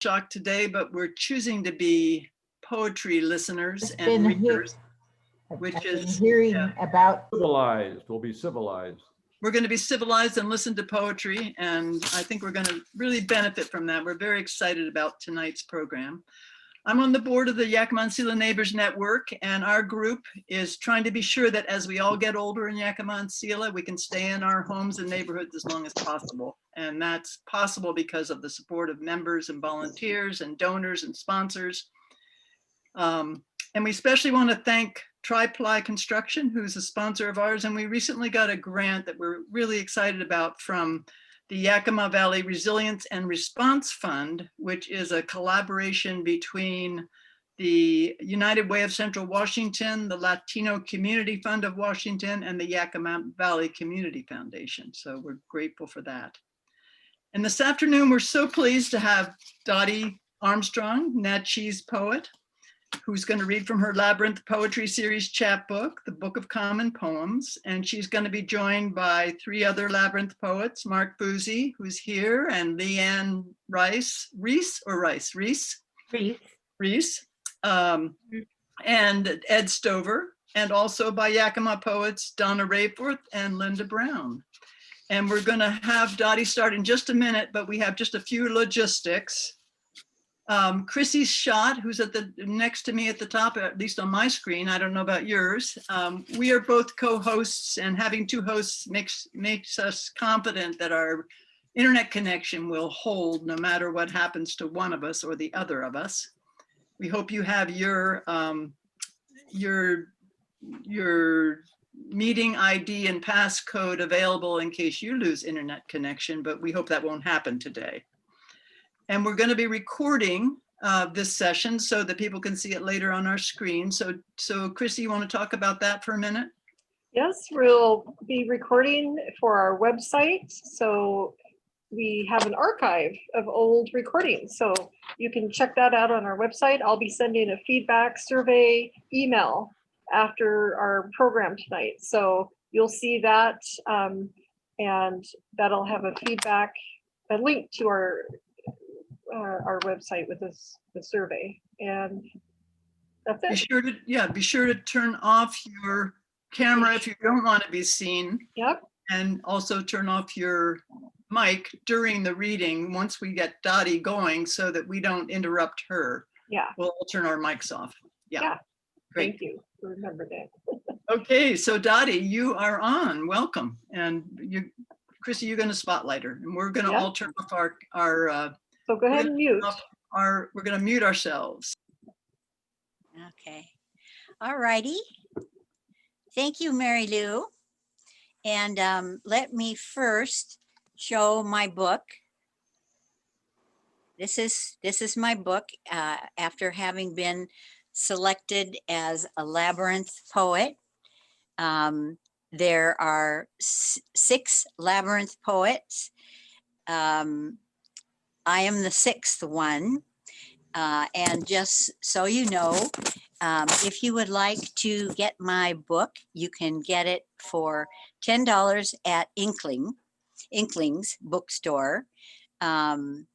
shocked today, but we're choosing to be poetry listeners It's and been readers, I've which been is hearing about Civilized, we'll be civilized. we're going to be civilized and listen to poetry, and I think we're going to really benefit from that. We're very excited about tonight's program. I'm on the board of the Yakima Neighbors Network, and our group is trying to be sure that as we all get older in Yakima, we can stay in our homes and neighborhoods as long as possible. And that's possible because of the support of members and volunteers and donors and sponsors. And we especially want to thank Tri-Ply Construction, who's a sponsor of ours. And we recently got a grant that we're really excited about from the Yakima Valley Resilience and Response Fund, which is a collaboration between the United Way of Central Washington, the Latino Community Fund of Washington, and the Yakima Valley Community Foundation. So we're grateful for that. And this afternoon, we're so pleased to have Dotty Armstrong, Naches poet, who's going to read from her Labyrinth poetry series chapbook, the Book of Common Poems. And she's going to be joined by 3 other Labyrinth poets, Mark Fuzie, who's here, and Leanne Reis, and Ed Stover, and also by Yakima poets, Donna Raforth and Linda Brown. And we're going to have Dotty start in just a minute, but we have just a few logistics. Chrissy's shot, who's at the next to me at the top, at least on my screen, I don't know about yours. We are both co-hosts, and having 2 hosts makes us confident that our internet connection will hold no matter what happens to one of us or the other of us. We hope you have your meeting ID and passcode available in case you lose internet connection, but we hope that won't happen today. And we're going to be recording this session so that people can see it later on our screen. So Chrissy, you want to talk about that for a minute? Yes, we'll be recording for our website. So we have an archive of old recordings. So you can check that out on our website. I'll be sending a feedback survey email after our program tonight. So you'll see that, and that'll have a link to our website with the survey, and that's it. Be sure to turn off your camera if you don't want to be seen. Yep. And also turn off your mic during the reading once we get Dotty going so that we don't interrupt her. Yeah. We'll turn our mics off. Yeah. Great. Thank you. Remember that. Okay, so Dotty, you are on. Welcome. And Chrissy, you're going to spotlight her, and we're going to all turn off our so go ahead and mute. We're going to mute ourselves. Okay. All righty. Thank you, Mary Lou. And let me first show my book. This is my book after having been selected as a Labyrinth poet. There are 6 Labyrinth poets. I am the 6th one. And just so you know, if you would like to get my book, you can get it for $10 at Inklings bookstore. And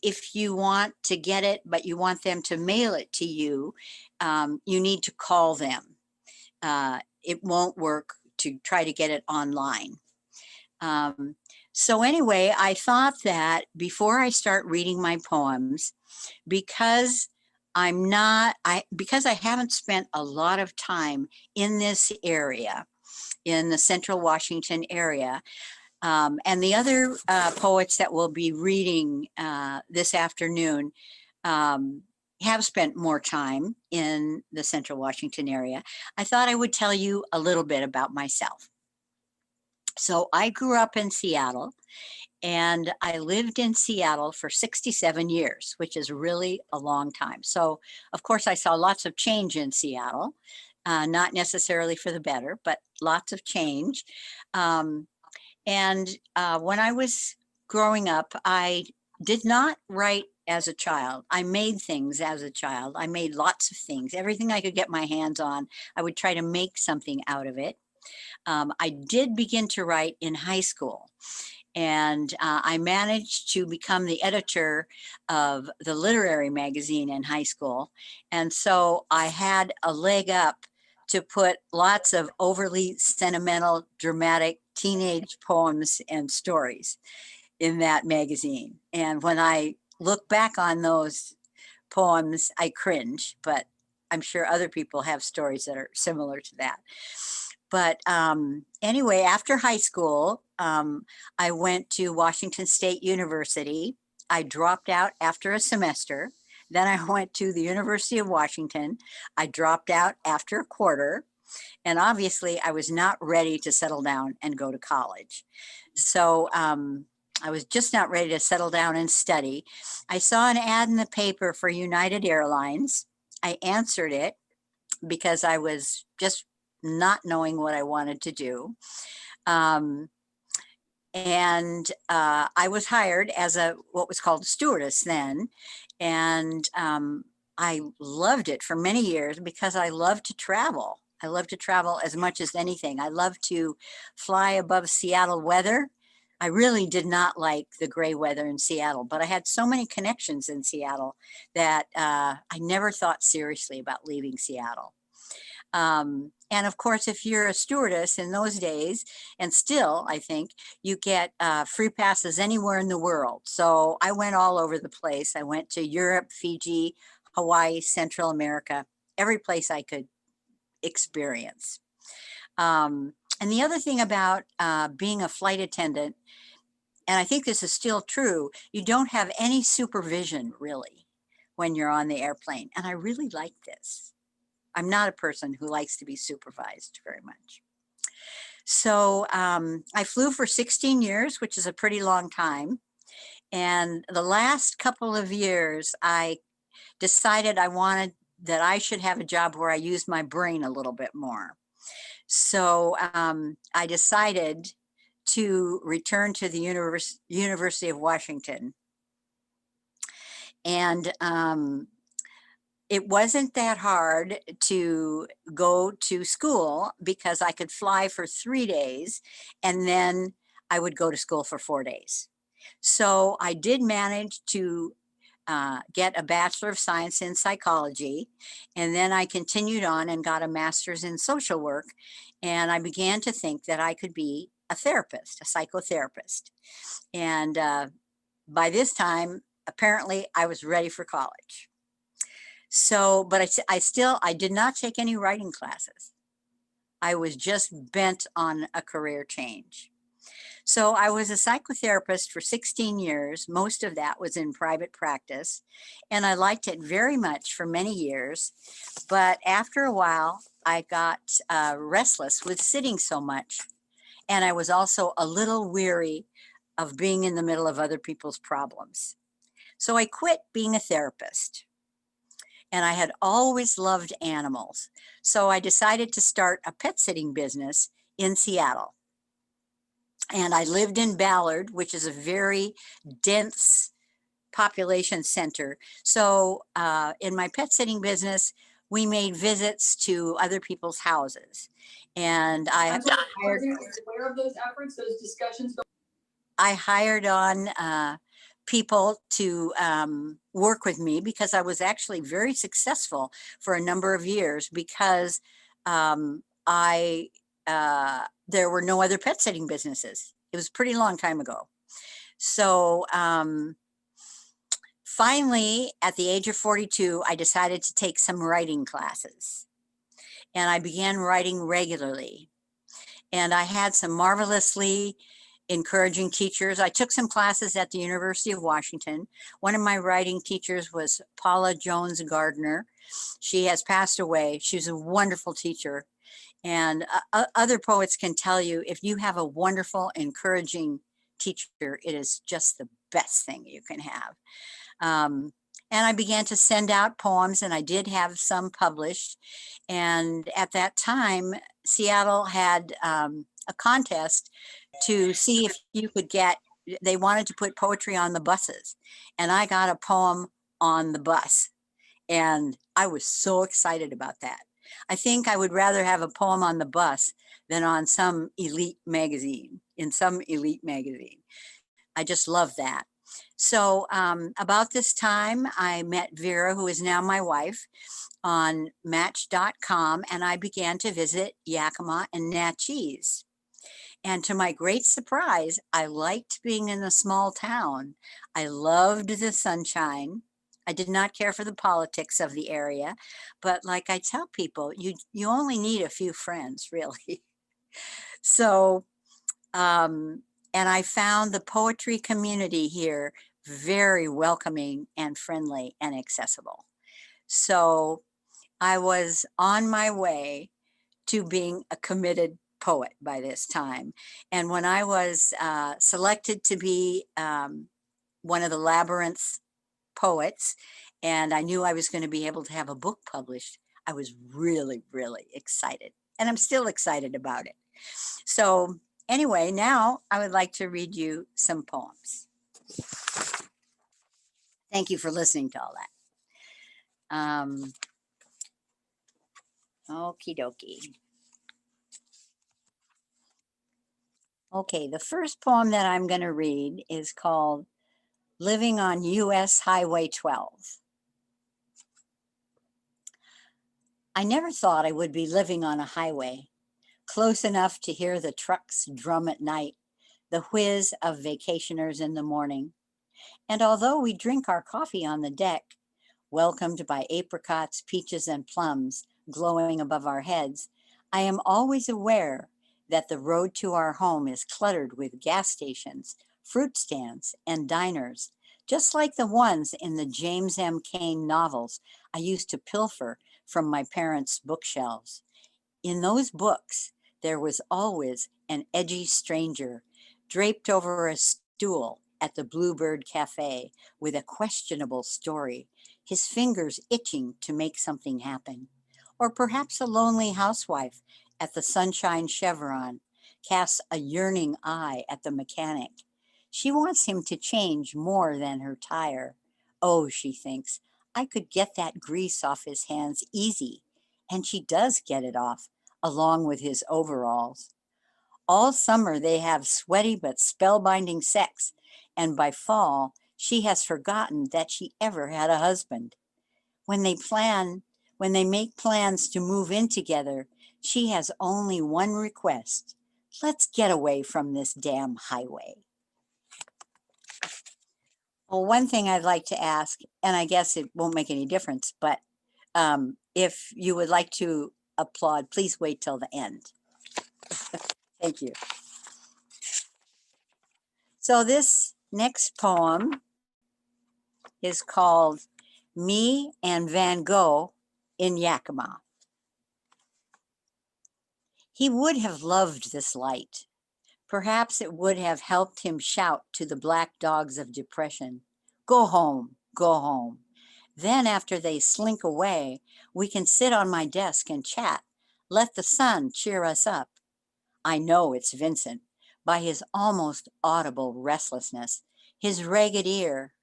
if you want to get it, but you want them to mail it to you, you need to call them. It won't work to try to get it online. So anyway, I thought that before I start reading my poems, because I haven't spent a lot of time in this area, in the Central Washington area, and the other poets that will be reading this afternoon have spent more time in the Central Washington area, I thought I would tell you a little bit about myself. So I grew up in Seattle, and I lived in Seattle for 67 years, which is really a long time. So of course I saw lots of change in Seattle, not necessarily for the better, but lots of change. And when I was growing up, I did not write as a child. I made things as a child. I made lots of things. Everything I could get my hands on, I would try to make something out of it. I did begin to write in high school. And I managed to become the editor of the literary magazine in high school. And so I had a leg up to put lots of overly sentimental, dramatic teenage poems and stories in that magazine. And when I look back on those poems, I cringe, but I'm sure other people have stories that are similar to that. But anyway, after high school, I went to Washington State University. I dropped out after a semester. Then I went to the University of Washington. I dropped out after a quarter. And obviously, I was not ready to settle down and go to college. So I was just not ready to settle down and study. I saw an ad in the paper for United Airlines. I answered it because I was just not knowing what I wanted to do. I was hired as what was called a stewardess then. And I loved it for many years because I love to travel. I love to travel as much as anything. I love to fly above Seattle weather. I really did not like the gray weather in Seattle, but I had so many connections in Seattle that I never thought seriously about leaving Seattle. And of course, if you're a stewardess in those days, and still, I think, you get free passes anywhere in the world. So I went all over the place. I went to Europe, Fiji, Hawaii, Central America, every place I could experience. And the other thing about being a flight attendant, and I think this is still true, you don't have any supervision really when you're on the airplane. And I really like this. I'm not a person who likes to be supervised very much. So I flew for 16 years, which is a pretty long time. And the last couple of years, I decided that I should have a job where I used my brain a little bit more. So I decided to return to the University of Washington. And it wasn't that hard to go to school because I could fly for 3 days and then I would go to school for 4 days. So I did manage to get a Bachelor of Science in Psychology. And then I continued on and got a master's in social work. And I began to think that I could be a therapist, a psychotherapist. And by this time, apparently I was ready for college. So, but I did not take any writing classes. I was just bent on a career change. So I was a psychotherapist for 16 years. Most of that was in private practice. And I liked it very much for many years. But after a while, I got restless with sitting so much. And I was also a little weary of being in the middle of other people's problems. So I quit being a therapist. And I had always loved animals. So I decided to start a pet sitting business in Seattle. And I lived in Ballard, which is a very dense population center. So in my pet sitting business, we made visits to other people's houses. And I hired, aware of those efforts, those discussions. I hired on people to work with me because I was actually very successful for a number of years because there were no other pet sitting businesses. It was a pretty long time ago. So finally, at the age of 42, I decided to take some writing classes. And I began writing regularly. And I had some marvelously encouraging teachers. I took some classes at the University of Washington. One of my writing teachers was Paula Jones Gardner. She has passed away. She was a wonderful teacher. And other poets can tell you, if you have a wonderful, encouraging teacher, it is just the best thing you can have. And I began to send out poems, and I did have some published. And at that time, Seattle had a contest to see if you could they wanted to put poetry on the buses. And I got a poem on the bus. And I was so excited about that. I think I would rather have a poem on the bus than on some elite magazine. in some elite magazine. I just love that. So about this time, I met Vera, who is now my wife, on Match.com, and I began to visit Yakima and Naches. And to my great surprise, I liked being in a small town. I loved the sunshine. I did not care for the politics of the area, but like I tell people, you only need a few friends, really. So, and I found the poetry community here very welcoming and friendly and accessible. So I was on my way to being a committed poet by this time. And when I was selected to be one of the Labyrinth poets, and I knew I was going to be able to have a book published, I was really, really excited. And I'm still excited about it. So anyway, now I would like to read you some poems. Thank you for listening to all that. Okie dokie. Okay, the first poem that I'm going to read is called Living on US Highway 12. I never thought I would be living on a highway, close enough to hear the trucks drum at night, the whiz of vacationers in the morning. And although we drink our coffee on the deck, welcomed by apricots, peaches, and plums glowing above our heads, I am always aware that the road to our home is cluttered with gas stations, fruit stands, and diners, just like the ones in the James M. Cain novels I used to pilfer from my parents' bookshelves. In those books, there was always an edgy stranger draped over a stool at the Bluebird Cafe with a questionable story, his fingers itching to make something happen. Or perhaps a lonely housewife at the Sunshine Chevron casts a yearning eye at the mechanic. She wants him to change more than her tire. Oh, she thinks, I could get that grease off his hands easy. And she does get it off, along with his overalls. All summer they have sweaty but spellbinding sex, and by fall, she has forgotten that she ever had a husband. When they make plans to move in together, she has only one request. Let's get away from this damn highway. Well, one thing I'd like to ask, and I guess it won't make any difference, but if you would like to applaud, please wait till the end. Thank you. So this next poem is called Me and Van Gogh in Yakima. He would have loved this light. Perhaps it would have helped him shout to the black dogs of depression, go home, go home. Then after they slink away, we can sit on my desk and chat. Let the sun cheer us up. I know it's Vincent by his almost audible restlessness, his ragged ear.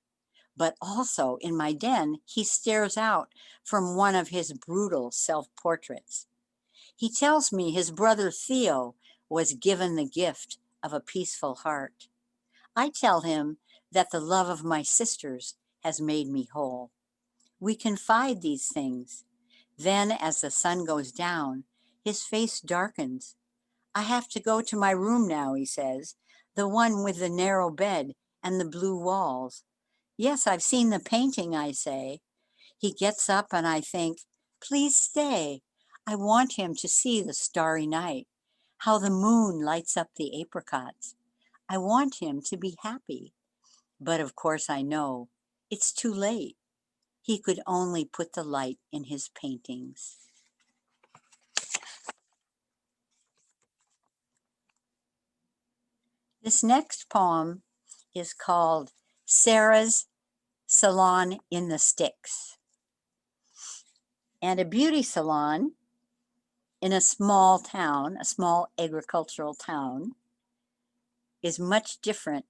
But also in my den, he stares out from one of his brutal self-portraits. He tells me his brother Theo was given the gift of a peaceful heart. I tell him that the love of my sisters has made me whole. We confide these things. Then as the sun goes down, his face darkens. I have to go to my room now, he says, the one with the narrow bed and the blue walls. Yes, I've seen the painting, I say. He gets up and I think, please stay. I want him to see the starry night, how the moon lights up the apricots. I want him to be happy. But of course I know it's too late. He could only put the light in his paintings. This next poem is called Sarah's Salon in the Sticks. And a beauty salon in a small town, a small agricultural town, is much different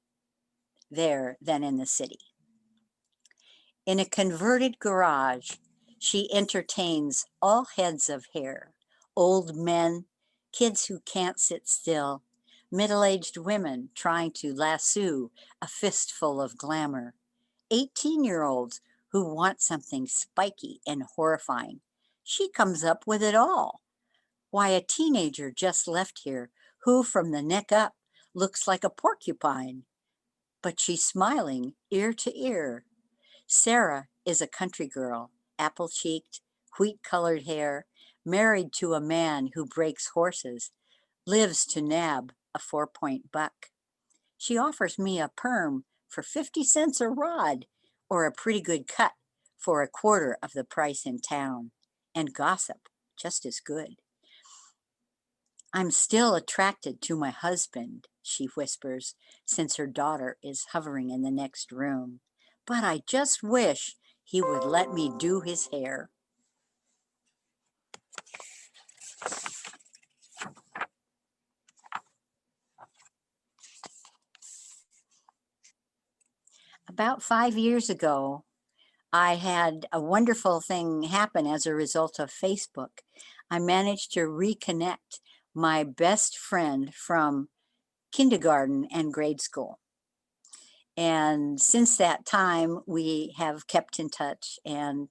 there than in the city. In a converted garage, she entertains all heads of hair, old men, kids who can't sit still, Middle-aged women trying to lasso a fistful of glamour. 18-year-olds who want something spiky and horrifying. She comes up with it all. Why, a teenager just left here who from the neck up looks like a porcupine, but she's smiling ear to ear. Sarah is a country girl, apple-cheeked, wheat-colored hair, married to a man who breaks horses, lives to nab a 4-point buck. She offers me a perm for 50 cents a rod, or a pretty good cut for a quarter of the price in town, and gossip just as good. I'm still attracted to my husband, she whispers, since her daughter is hovering in the next room. But I just wish he would let me do his hair. About 5 years ago, I had a wonderful thing happen as a result of Facebook. I managed to reconnect my best friend from kindergarten and grade school. And since that time, we have kept in touch and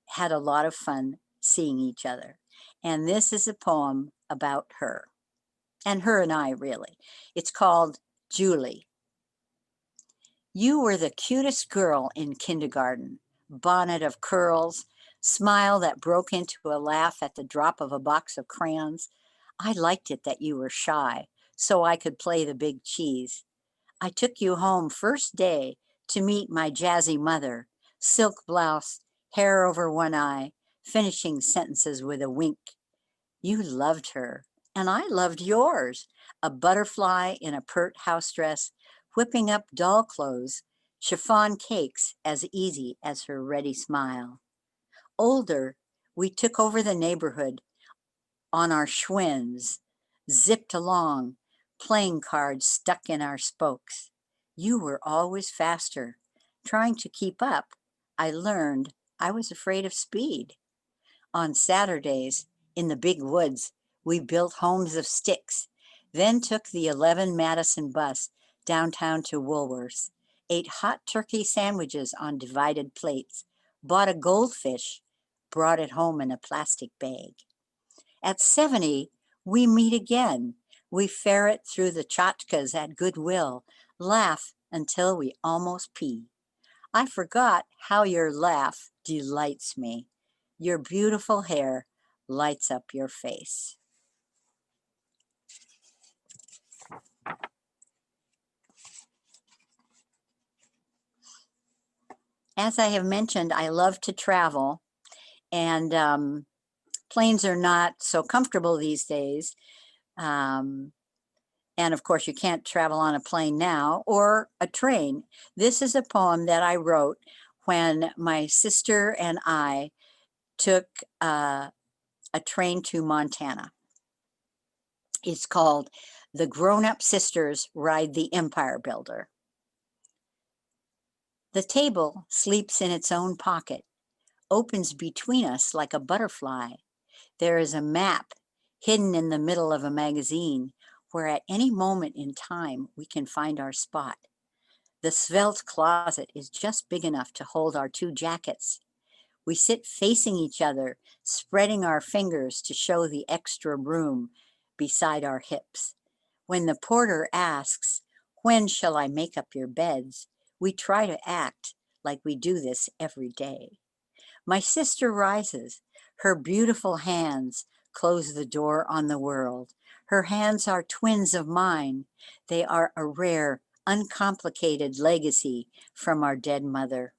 had a lot of fun seeing each other. And this is a poem about her, and her and I, really. It's called Julie. You were the cutest girl in kindergarten, bonnet of curls, smile that broke into a laugh at the drop of a box of crayons. I liked it that you were shy, so I could play the big cheese. I took you home first day to meet my jazzy mother, silk blouse, hair over one eye, finishing sentences with a wink. You loved her, and I loved yours, a butterfly in a pert house dress, whipping up doll clothes, chiffon cakes as easy as her ready smile. Older, we took over the neighborhood on our Schwinn's, zipped along, playing cards stuck in our spokes. You were always faster. Trying to keep up, I learned I was afraid of speed. On Saturdays, in the big woods, we built homes of sticks, then took the 11 Madison bus downtown to Woolworth's, ate hot turkey sandwiches on divided plates, bought a goldfish, brought it home in a plastic bag. At 70, we meet again. We ferret through the tchotchkes at Goodwill, laugh until we almost pee. I forgot how your laugh delights me. Your beautiful hair lights up your face. As I have mentioned, I love to travel, and planes are not so comfortable these days. And of course, you can't travel on a plane now or a train. This is a poem that I wrote when my sister and I took a train to Montana. It's called The Grown-Up Sisters Ride the Empire Builder. The table sleeps in its own pocket, opens between us like a butterfly. There is a map hidden in the middle of a magazine where at any moment in time we can find our spot. The svelte closet is just big enough to hold our 2 jackets. We sit facing each other, spreading our fingers to show the extra room beside our hips. When the porter asks, "When shall I make up your beds?" we try to act like we do this every day. My sister rises. Her beautiful hands close the door on the world. Her hands are twins of mine. They are a rare, uncomplicated legacy from our dead mother.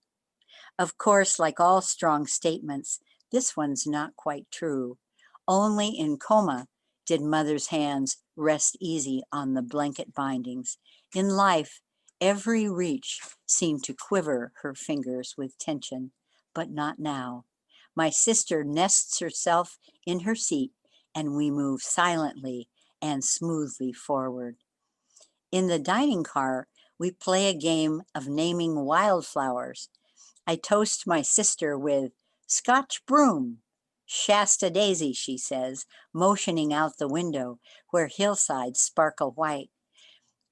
Of course, like all strong statements, this one's not quite true. Only in coma did mother's hands rest easy on the blanket bindings. In life, every reach seemed to quiver her fingers with tension, but not now. My sister nests herself in her seat, and we move silently and smoothly forward. In the dining car, we play a game of naming wildflowers. I toast my sister with Scotch broom, Shasta Daisy, she says, motioning out the window where hillsides sparkle white.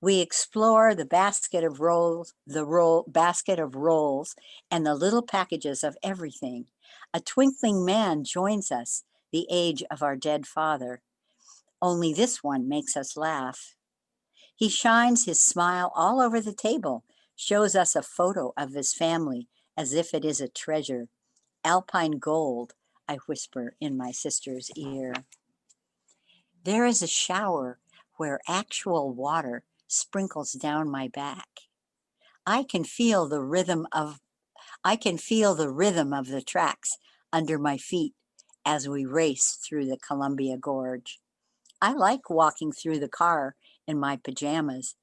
We explore the basket of rolls, basket of rolls, and the little packages of everything. A twinkling man joins us, the age of our dead father. Only this one makes us laugh. He shines his smile all over the table, shows us a photo of his family as if it is a treasure. Alpine gold, I whisper in my sister's ear. There is a shower where actual water sprinkles down my back. I can feel the rhythm of the tracks under my feet as we race through the Columbia Gorge. I like walking through the car in my pajamas.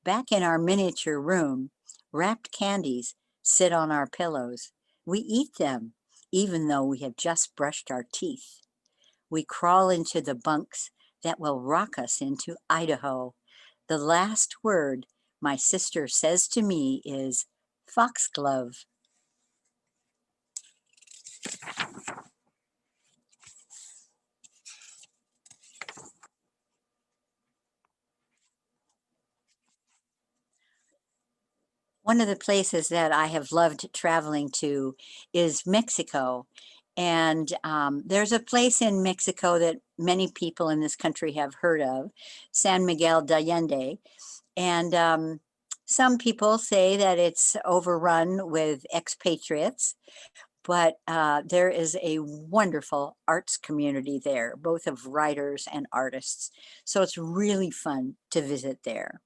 Back in our miniature room, wrapped candies sit on our pillows. We eat them, even though we have just brushed our teeth. We crawl into the bunks that will rock us into Idaho. The last word my sister says to me is foxglove. One of the places that I have loved traveling to is Mexico. And there's a place in Mexico that many people in this country have heard of, San Miguel de Allende. And some people say that it's overrun with expatriates, but there is a wonderful arts community there, both of writers and artists. So it's really fun to visit there.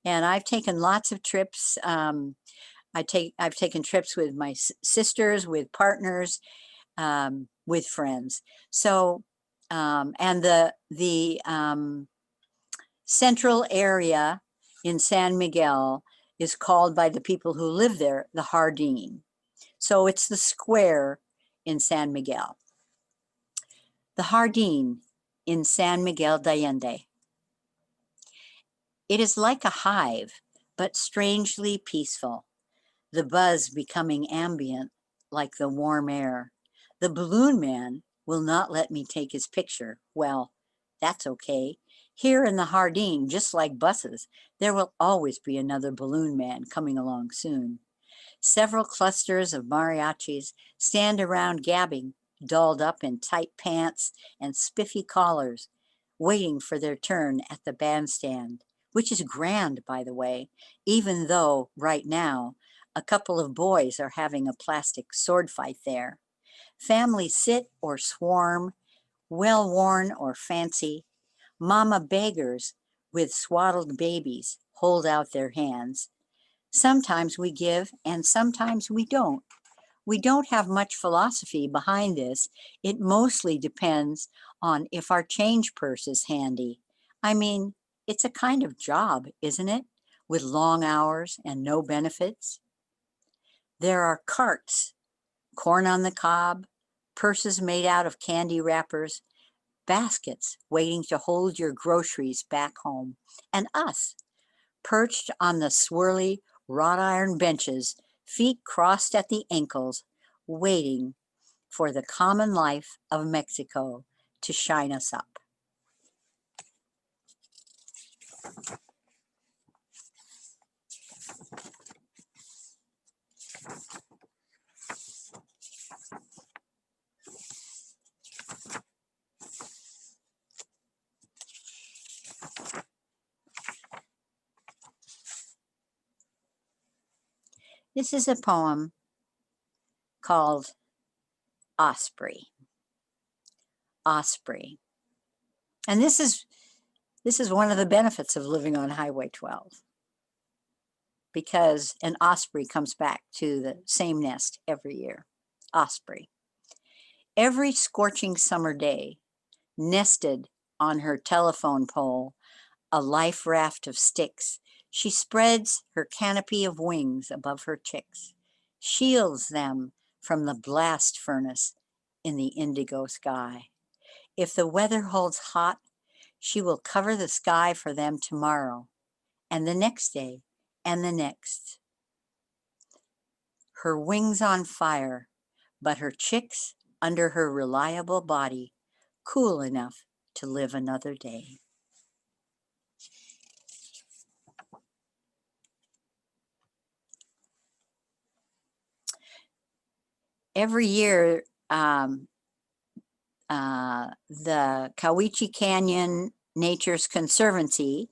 And I've taken lots of trips. I've taken trips with my sisters, with partners, with friends. So, and the central area in San Miguel is called by the people who live there the Jardín. So it's the square in San Miguel. The Jardín in San Miguel de Allende. It is like a hive, but strangely peaceful. The buzz becoming ambient, like the warm air. The balloon man will not let me take his picture. Well, that's okay. Here in the Jardín, just like buses, there will always be another balloon man coming along soon. Several clusters of mariachis stand around gabbing, dolled up in tight pants and spiffy collars, waiting for their turn at the bandstand, which is grand, by the way, even though right now a couple of boys are having a plastic sword fight there. Families sit or swarm, well-worn or fancy. Mama beggars with swaddled babies hold out their hands. Sometimes we give and sometimes we don't. We don't have much philosophy behind this. It mostly depends on if our change purse is handy. I mean, it's a kind of job, isn't it? With long hours and no benefits. There are carts, corn on the cob, purses made out of candy wrappers, baskets waiting to hold your groceries back home, and us, perched on the swirly wrought iron benches, feet crossed at the ankles, waiting for the common life of Mexico to shine us up. This is a poem called Osprey. Osprey. And this is one of the benefits of living on Highway 12, because an osprey comes back to the same nest every year. Osprey. Every scorching summer day, nested on her telephone pole, a life raft of sticks, she spreads her canopy of wings above her chicks, shields them from the blast furnace in the indigo sky. If the weather holds hot, she will cover the sky for them tomorrow, and the next day, and the next. Her wings on fire, but her chicks under her reliable body, cool enough to live another day. Every year, the Cowiche Canyon Nature's Conservancy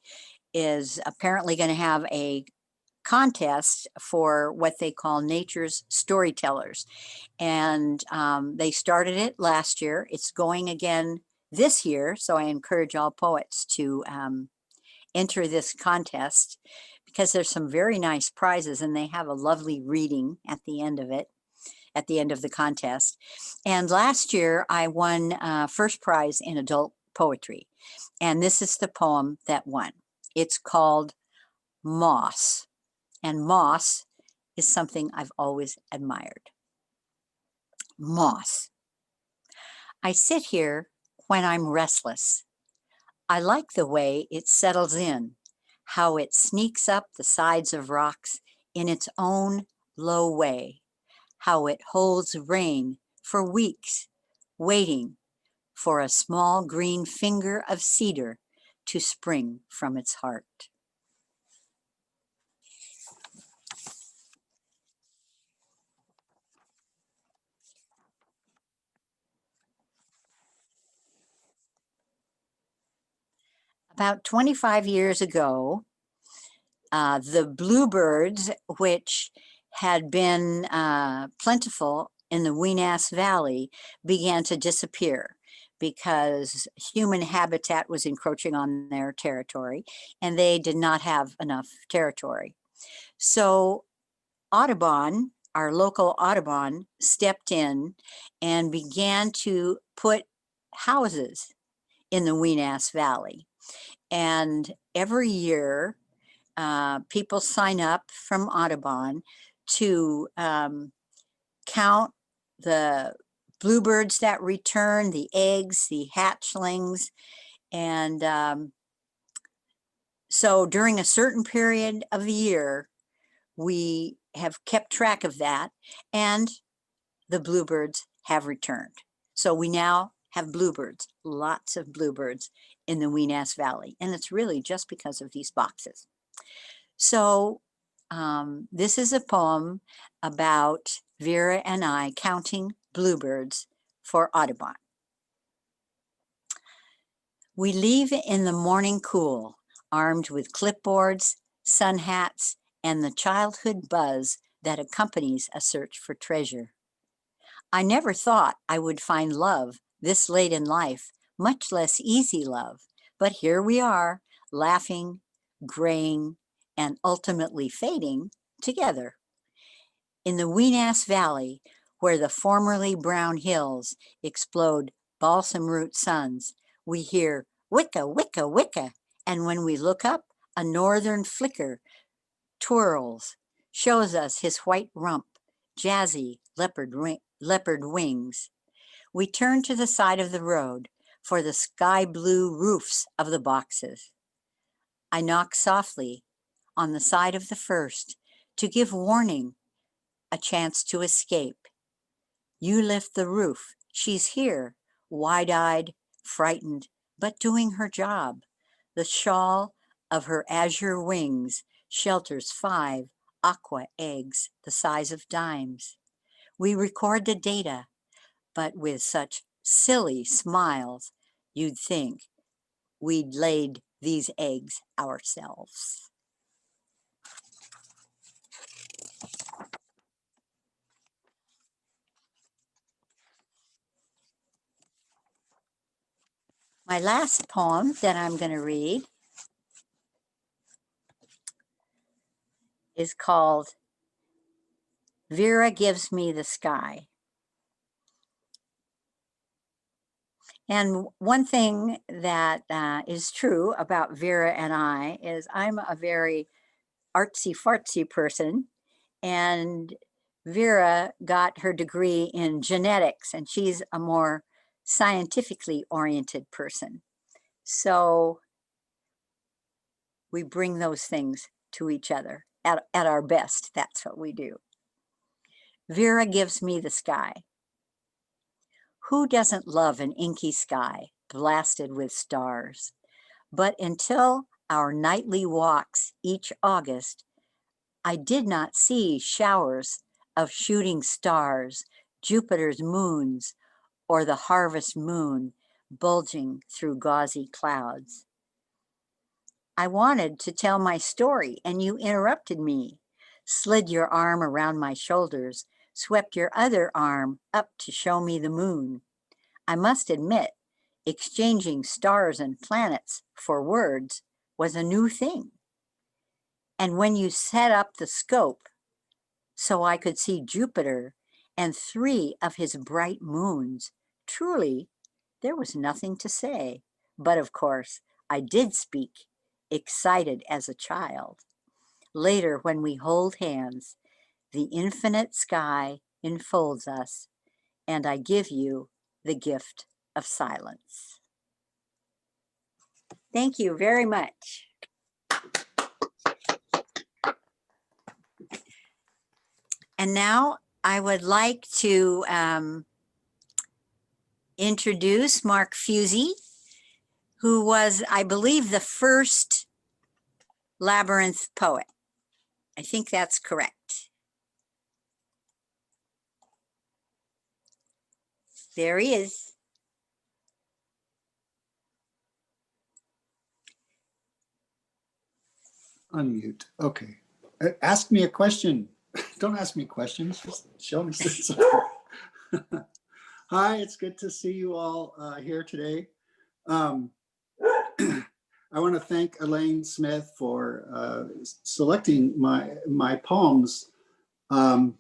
is apparently going to have a contest for what they call nature's storytellers. And they started it last year. It's going again this year. So I encourage all poets to enter this contest because there's some very nice prizes and they have a lovely reading at the end of it, at the end of the contest. And last year I won first prize in adult poetry. And this is the poem that won. It's called Moss. And moss is something I've always admired. Moss. I sit here when I'm restless. I like the way it settles in, how it sneaks up the sides of rocks in its own low way, how it holds rain for weeks, waiting for a small green finger of cedar to spring from its heart. About 25 years ago, the bluebirds, which had been plentiful in the Weenass Valley, began to disappear because human habitat was encroaching on their territory and they did not have enough territory. So Audubon, our local Audubon, stepped in and began to put houses in the Weenass Valley. And every year, people sign up from Audubon to count the bluebirds that return, the eggs, the hatchlings. And so during a certain period of the year, we have kept track of that, and the bluebirds have returned. So we now have bluebirds, lots of bluebirds in the Weenass Valley. And it's really just because of these boxes. So this is a poem about Vera and I counting bluebirds for Audubon. We leave in the morning cool, armed with clipboards, sun hats, and the childhood buzz that accompanies a search for treasure. I never thought I would find love this late in life, much less easy love, but here we are, laughing, graying, and ultimately fading together. In the Weenass Valley, where the formerly brown hills explode balsam root suns, we hear wicka, wicka, wicka, and when we look up, a northern flicker twirls, shows us his white rump, jazzy leopard wings. We turn to the side of the road for the sky blue roofs of the boxes. I knock softly on the side of the first to give warning, a chance to escape. You lift the roof. She's here, wide-eyed, frightened, but doing her job. The shawl of her azure wings shelters 5 aqua eggs the size of dimes. We record the data, but with such silly smiles, you'd think we'd laid these eggs ourselves. My last poem that I'm going to read is called Vera Gives Me the Sky. And one thing that is true about Vera and I is I'm a very artsy-fartsy person, and Vera got her degree in genetics, and she's a more scientifically oriented person. So we bring those things to each other at our best. That's what we do. Vera gives me the sky. Who doesn't love an inky sky blasted with stars? But until our nightly walks each August, I did not see showers of shooting stars, Jupiter's moons, or the harvest moon bulging through gauzy clouds. I wanted to tell my story and you interrupted me, slid your arm around my shoulders, swept your other arm up to show me the moon. I must admit, exchanging stars and planets for words was a new thing. And when you set up the scope so I could see Jupiter and 3 of his bright moons, truly, there was nothing to say. But of course, I did speak, excited as a child. Later, when we hold hands, the infinite sky enfolds us, and I give you the gift of silence. Thank you very much. And now I would like to introduce Mark Fuzie, who was, I believe, the first Labyrinth poet. I think that's correct. There he is. Unmute. Okay. Ask me a question. Don't ask me questions. Just show me something. Hi, it's good to see you all here today. I want to thank Elaine Smith for selecting my poems. I'm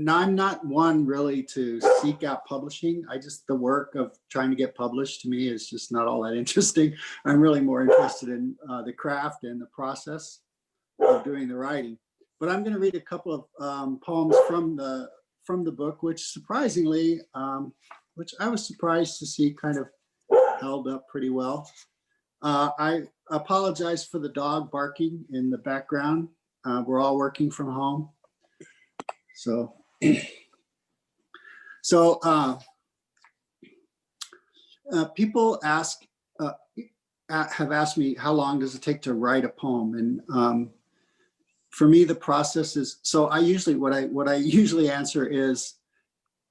not one really to seek out publishing. The work of trying to get published to me is just not all that interesting. I'm really more interested in the craft and the process of doing the writing. But I'm going to read a couple of poems from the book, which surprisingly, which I was surprised to see kind of held up pretty well. I apologize for the dog barking in the background. We're all working from home. So, people have asked me, how long does it take to write a poem? And for me, the process is, so what I usually answer is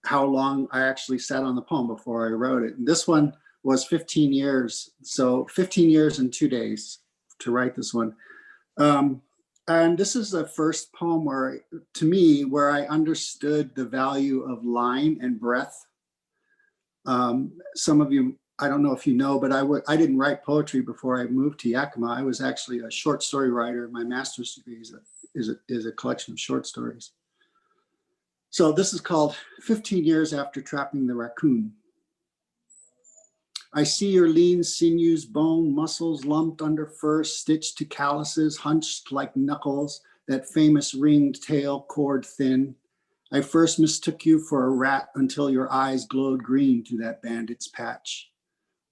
how long I actually sat on the poem before I wrote it. And this one was 15 years. So 15 years and 2 days to write this one. And this is the first poem where I understood the value of line and breath. Some of you, I don't know if you know, but I didn't write poetry before I moved to Yakima. I was actually a short story writer. My master's degree is a collection of short stories. So this is called 15 Years After Trapping the Raccoon. I see your lean sinews, bone, muscles lumped under fur, stitched to calluses, hunched like knuckles, that famous ringed tail cord thin. I first mistook you for a rat until your eyes glowed green to that bandit's patch.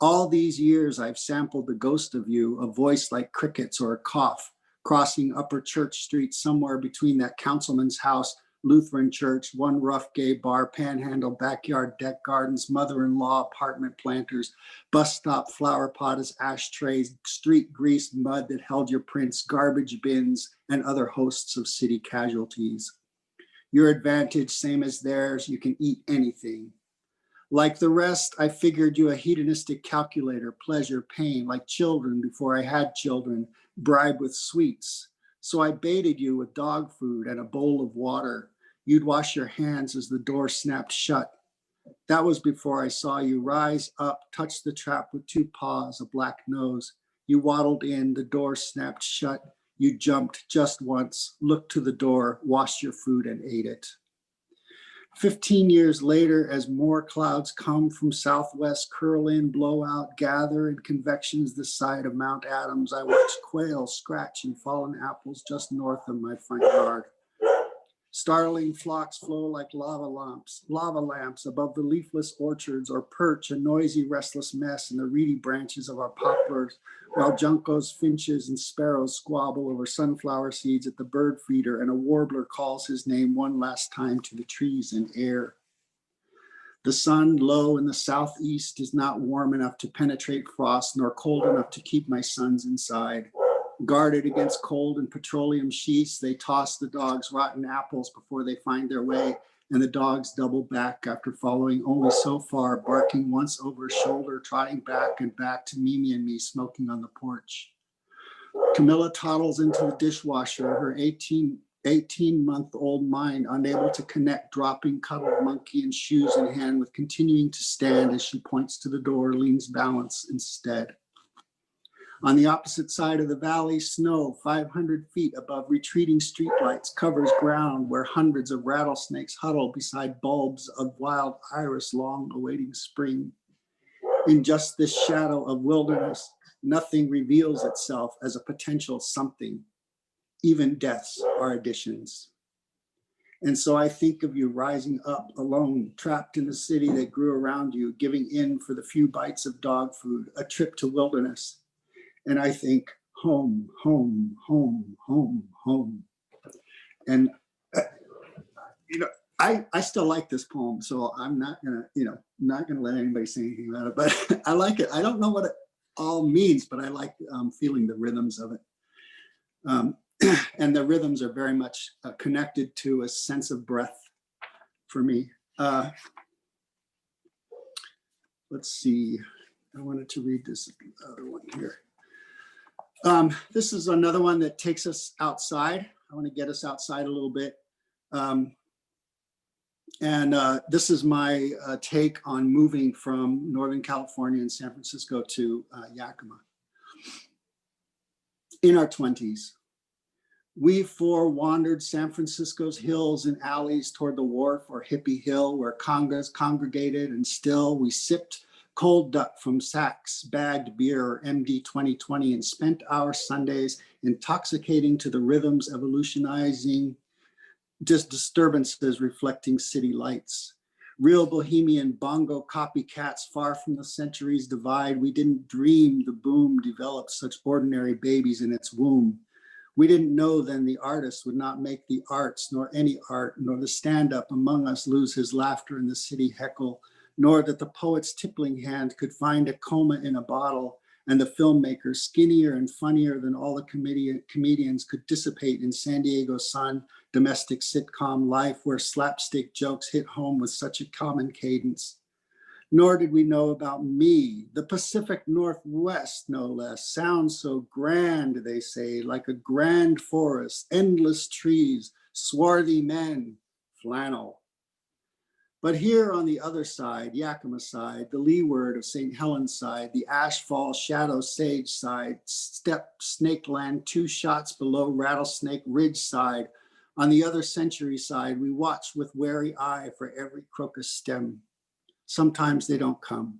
All these years I've sampled the ghost of you, a voice like crickets or a cough, crossing Upper Church Street somewhere between that councilman's house, Lutheran church, one rough gay bar, panhandle, backyard deck gardens, mother-in-law apartment planters, bus stop flower pots, ashtrays, street grease mud that held your prints, garbage bins, and other hosts of city casualties. Your advantage, same as theirs, you can eat anything. Like the rest, I figured you a hedonistic calculator, pleasure, pain, like children before I had children, bribed with sweets. So I baited you with dog food and a bowl of water. You'd wash your hands as the door snapped shut. That was before I saw you rise up, touch the trap with 2 paws, a black nose. You waddled in, the door snapped shut. You jumped just once, looked to the door, washed your food and ate it. 15 years later, as more clouds come from southwest, curl in, blow out, gather in convections the side of Mount Adams, I watch quail scratch and fallen apples just north of my front yard. Starling flocks flow like lava lamps above the leafless orchards, or perch, a noisy, restless mess in the reedy branches of our poplars, while juncos, finches, and sparrows squabble over sunflower seeds at the bird feeder, and a warbler calls his name one last time to the trees and air. The sun, low in the southeast, is not warm enough to penetrate frost, nor cold enough to keep my sons inside. Guarded against cold and petroleum sheets, they toss the dogs rotten apples before they find their way, and the dogs double back after following only so far, barking once over his shoulder, trotting back and back to Mimi and me smoking on the porch. Camilla toddles into the dishwasher, her 18-month-old mind unable to connect, dropping cuddled monkey and shoes in hand, with continuing to stand as she points to the door, leans balance instead. On the opposite side of the valley, snow 500 feet above retreating streetlights covers ground where hundreds of rattlesnakes huddle beside bulbs of wild iris long awaiting spring. In just this shadow of wilderness, nothing reveals itself as a potential something. Even deaths are additions. And so I think of you rising up alone, trapped in the city that grew around you, giving in for the few bites of dog food, a trip to wilderness. And I think, home, home, home, home, home. And, I still like this poem, so I'm not gonna, not gonna let anybody say anything about it, but I like it. I don't know what it all means, but I like feeling the rhythms of it. And the rhythms are very much connected to a sense of breath for me. Let's see, I wanted to read this other one here. This is another one that takes us outside. I want to get us outside a little bit. This is my take on moving from Northern California and San Francisco to Yakima. In our 20s, we four wandered San Francisco's hills and alleys toward the wharf or Hippie Hill, where congas congregated, and still we sipped cold duck from Saks bagged beer or MD 2020 and spent our Sundays intoxicating to the rhythms evolutionizing just disturbances reflecting city lights. Real bohemian bongo copycats far from the centuries divide. We didn't dream the boom developed such ordinary babies in its womb. We didn't know then the artist would not make the arts, nor any art, nor the stand-up among us lose his laughter in the city heckle, nor that the poet's tippling hand could find a coma in a bottle, and the filmmaker, skinnier and funnier than all the comedians, could dissipate in San Diego sun, domestic sitcom life, where slapstick jokes hit home with such a common cadence. Nor did we know about me, the Pacific Northwest, no less, sounds so grand, they say, like a grand forest, endless trees, swarthy men, flannel. But here on the other side, Yakima side, the leeward of St. Helens side, the Ashfall Shadow Sage side, steppe snake land 2 shots below Rattlesnake Ridge side, on the other century side, we watch with wary eye for every crocus stem. Sometimes they don't come.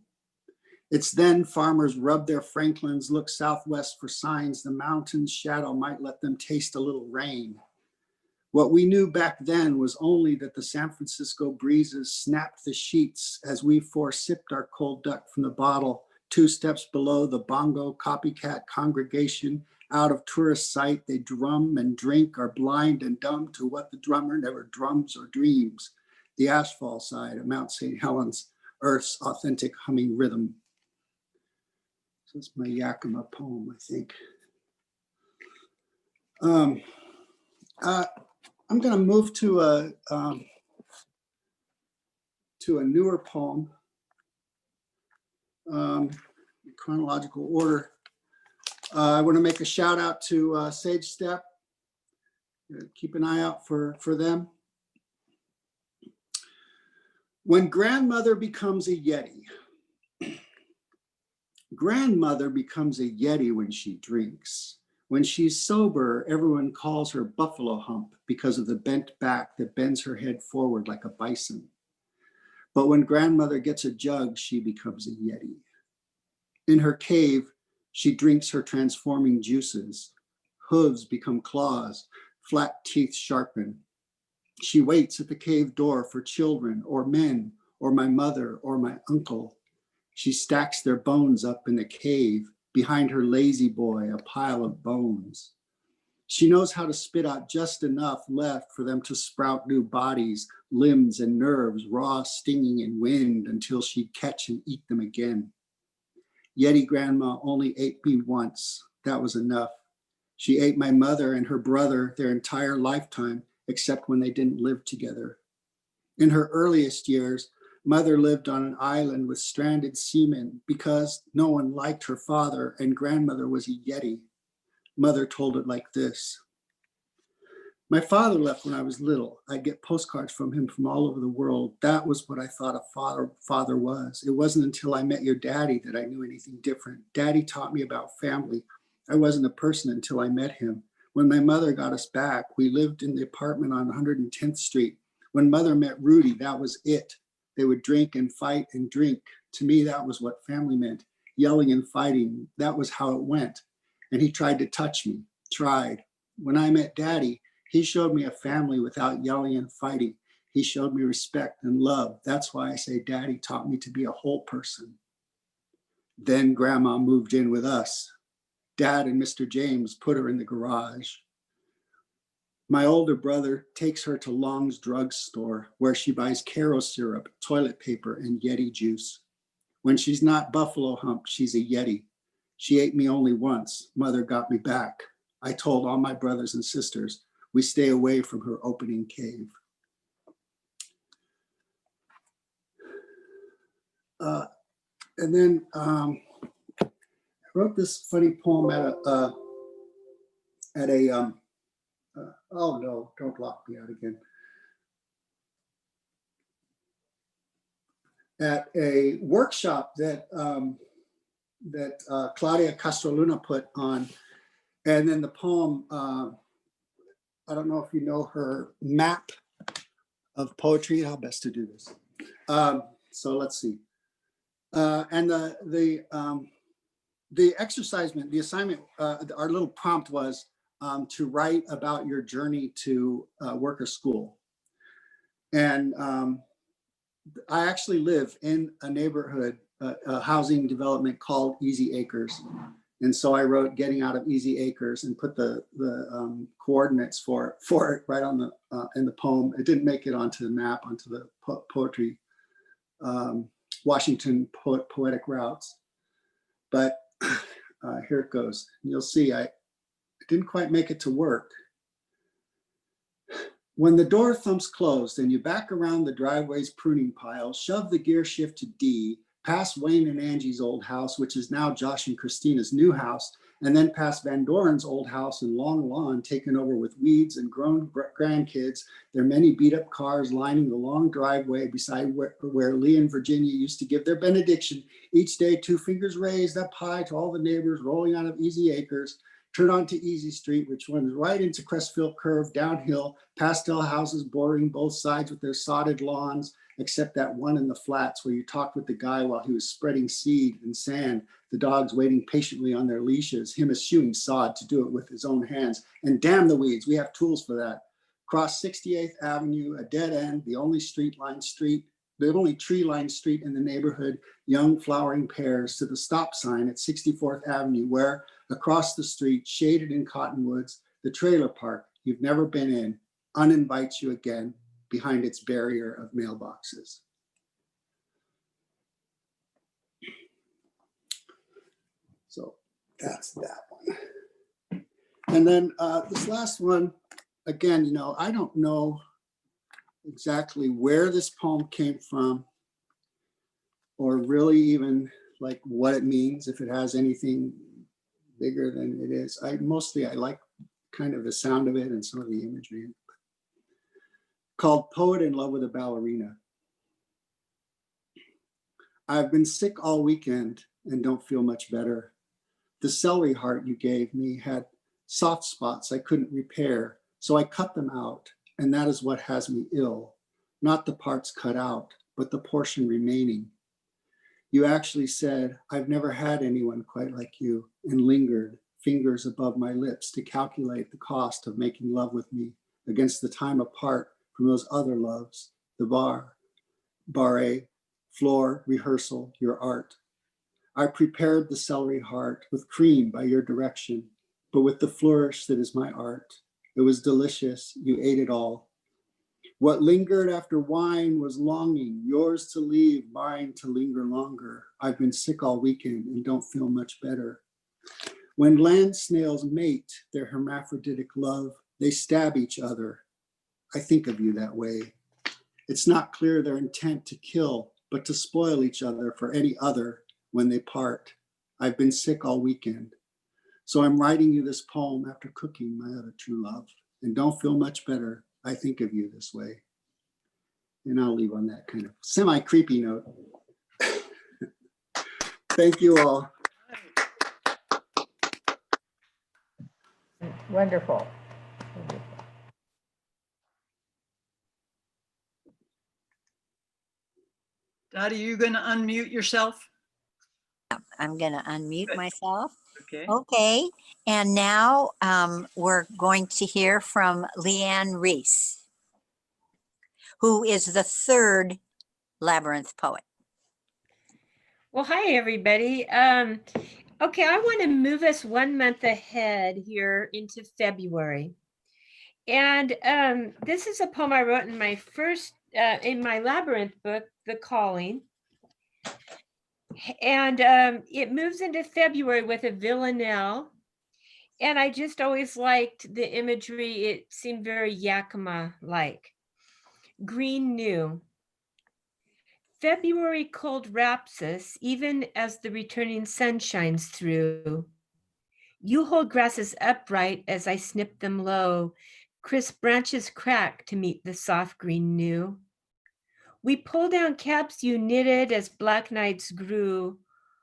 It's then farmers rub their Franklins, look southwest for signs the mountain's shadow might let them taste a little rain. What we knew back then was only that the San Francisco breezes snapped the sheets as we four sipped our cold duck from the bottle 2 steps below the bongo copycat congregation. Out of tourist sight, they drum and drink, are blind and dumb to what the drummer never drums or dreams. The asphalt side of Mount St. Helens, Earth's authentic humming rhythm. So it's my Yakima poem, I think. I'm going to move to a newer poem, chronological order. I want to make a shout out to Sage Steppe. Keep an eye out for them. When grandmother becomes a Yeti. Grandmother becomes a Yeti when she drinks. When she's sober, everyone calls her buffalo hump because of the bent back that bends her head forward like a bison. But when grandmother gets a jug, she becomes a Yeti. In her cave, she drinks her transforming juices. Hooves become claws, flat teeth sharpen. She waits at the cave door for children or men or my mother or my uncle. She stacks their bones up in the cave. Behind her lazy boy, a pile of bones. She knows how to spit out just enough left for them to sprout new bodies, limbs and nerves raw, stinging in wind until she'd catch and eat them again. Yeti grandma only ate me once. That was enough. She ate my mother and her brother their entire lifetime, except when they didn't live together. In her earliest years, Mother lived on an island with stranded seamen because no one liked her father and grandmother was a Yeti. Mother told it like this. My father left when I was little. I'd get postcards from him from all over the world. That was what I thought a father was. It wasn't until I met your daddy that I knew anything different. Daddy taught me about family. I wasn't a person until I met him. When my mother got us back, we lived in the apartment on 110th Street. When Mother met Rudy, that was it. They would drink and fight and drink. To me, that was what family meant. Yelling and fighting, that was how it went. And he tried to touch me, tried. When I met Daddy, he showed me a family without yelling and fighting. He showed me respect and love. That's why I say Daddy taught me to be a whole person. Then Grandma moved in with us. Dad and Mr. James put her in the garage. My older brother takes her to Long's drugstore where she buys Caro syrup, toilet paper, and Yeti juice. When she's not Buffalo Hump, she's a Yeti. She ate me only once. Mother got me back. I told all my brothers and sisters, we stay away from her opening cave. And then I wrote this funny poem at a oh no, don't lock me out again. At a workshop that Claudia Castroluna put on. And then the poem, I don't know if you know her map of poetry, how best to do this. So let's see. And the exercisement, the assignment, our little prompt was to write about your journey to worker school. And I actually live in a neighborhood, a housing development called Easy Acres. And so I wrote Getting Out of Easy Acres and put the coordinates for it right on the in the poem. It didn't make it onto the map, onto the poetry, Washington poetic routes. But here it goes. You'll see I didn't quite make it to work. When the door thumps closed and you back around the driveway's pruning pile, shove the gear shift to D, past Wayne and Angie's old house, which is now Josh and Christina's new house, and then past Van Doren's old house and long lawn taken over with weeds and grown grandkids, their many beat up cars lining the long driveway beside where Lee and Virginia used to give their benediction. Each day, 2 fingers raised up high to all the neighbors rolling out of Easy Acres. Turn onto Easy Street, which runs right into Crestfield Curve, downhill, pastel houses bordering both sides with their sodded lawns, except that one in the flats where you talked with the guy while he was spreading seed and sand, the dogs waiting patiently on their leashes, him eschewing sod to do it with his own hands. And damn the weeds, we have tools for that. Cross 68th Avenue, a dead end, the only tree-lined street in the neighborhood, young flowering pears, to the stop sign at 64th Avenue, where across the street, shaded in cottonwoods, the trailer park you've never been in uninvites you again behind its barrier of mailboxes. So that's that one. And then this last one, again, I don't know exactly where this poem came from or really even like what it means, if it has anything bigger than it is. I like kind of the sound of it and some of the imagery. Called Poet in Love with a Ballerina. I've been sick all weekend and don't feel much better. The celery heart you gave me had soft spots I couldn't repair, so I cut them out, and that is what has me ill. Not the parts cut out, but the portion remaining. You actually said, I've never had anyone quite like you, and lingered, fingers above my lips, to calculate the cost of making love with me against the time apart from those other loves, the barre, floor, rehearsal, your art. I prepared the celery heart with cream by your direction, but with the flourish that is my art. It was delicious, you ate it all. What lingered after wine was longing, yours to leave, mine to linger longer. I've been sick all weekend and don't feel much better. When land snails mate their hermaphroditic love, they stab each other. I think of you that way. It's not clear their intent to kill, but to spoil each other for any other when they part. I've been sick all weekend. So I'm writing you this poem after cooking my other true love, and don't feel much better. I think of you this way. And I'll leave on that kind of semi-creepy note. Thank you all. Wonderful. Dottie, you going to unmute yourself? I'm going to unmute Good. myself. Okay. Okay, and now we're going to hear from Leanne Reese, who is the third Labyrinth poet. Well, hi, everybody. Okay, I want to move us 1 month ahead here into February. And this is a poem I wrote in my in my Labyrinth book, The Calling. And it moves into February with a villanelle. And I just always liked the imagery. It seemed very Yakima-like. Green new. February cold wraps us, even as the returning sun shines through. You hold grasses upright as I snip them low. Crisp branches crack to meet the soft green new. We pull down caps you knitted as black nights grew.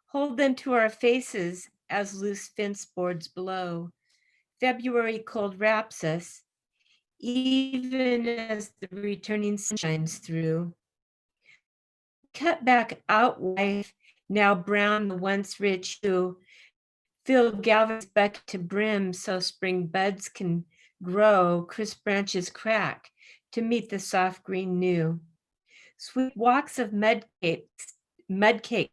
Hold them to our faces as loose fence boards blow. February cold wraps us, even as the returning sun shines through. Cut back out wife, now brown the once rich hue. Fill Galvin's bucket to brim so spring buds can grow, crisp branches crack to meet the soft green new. Sweet walks of mud cake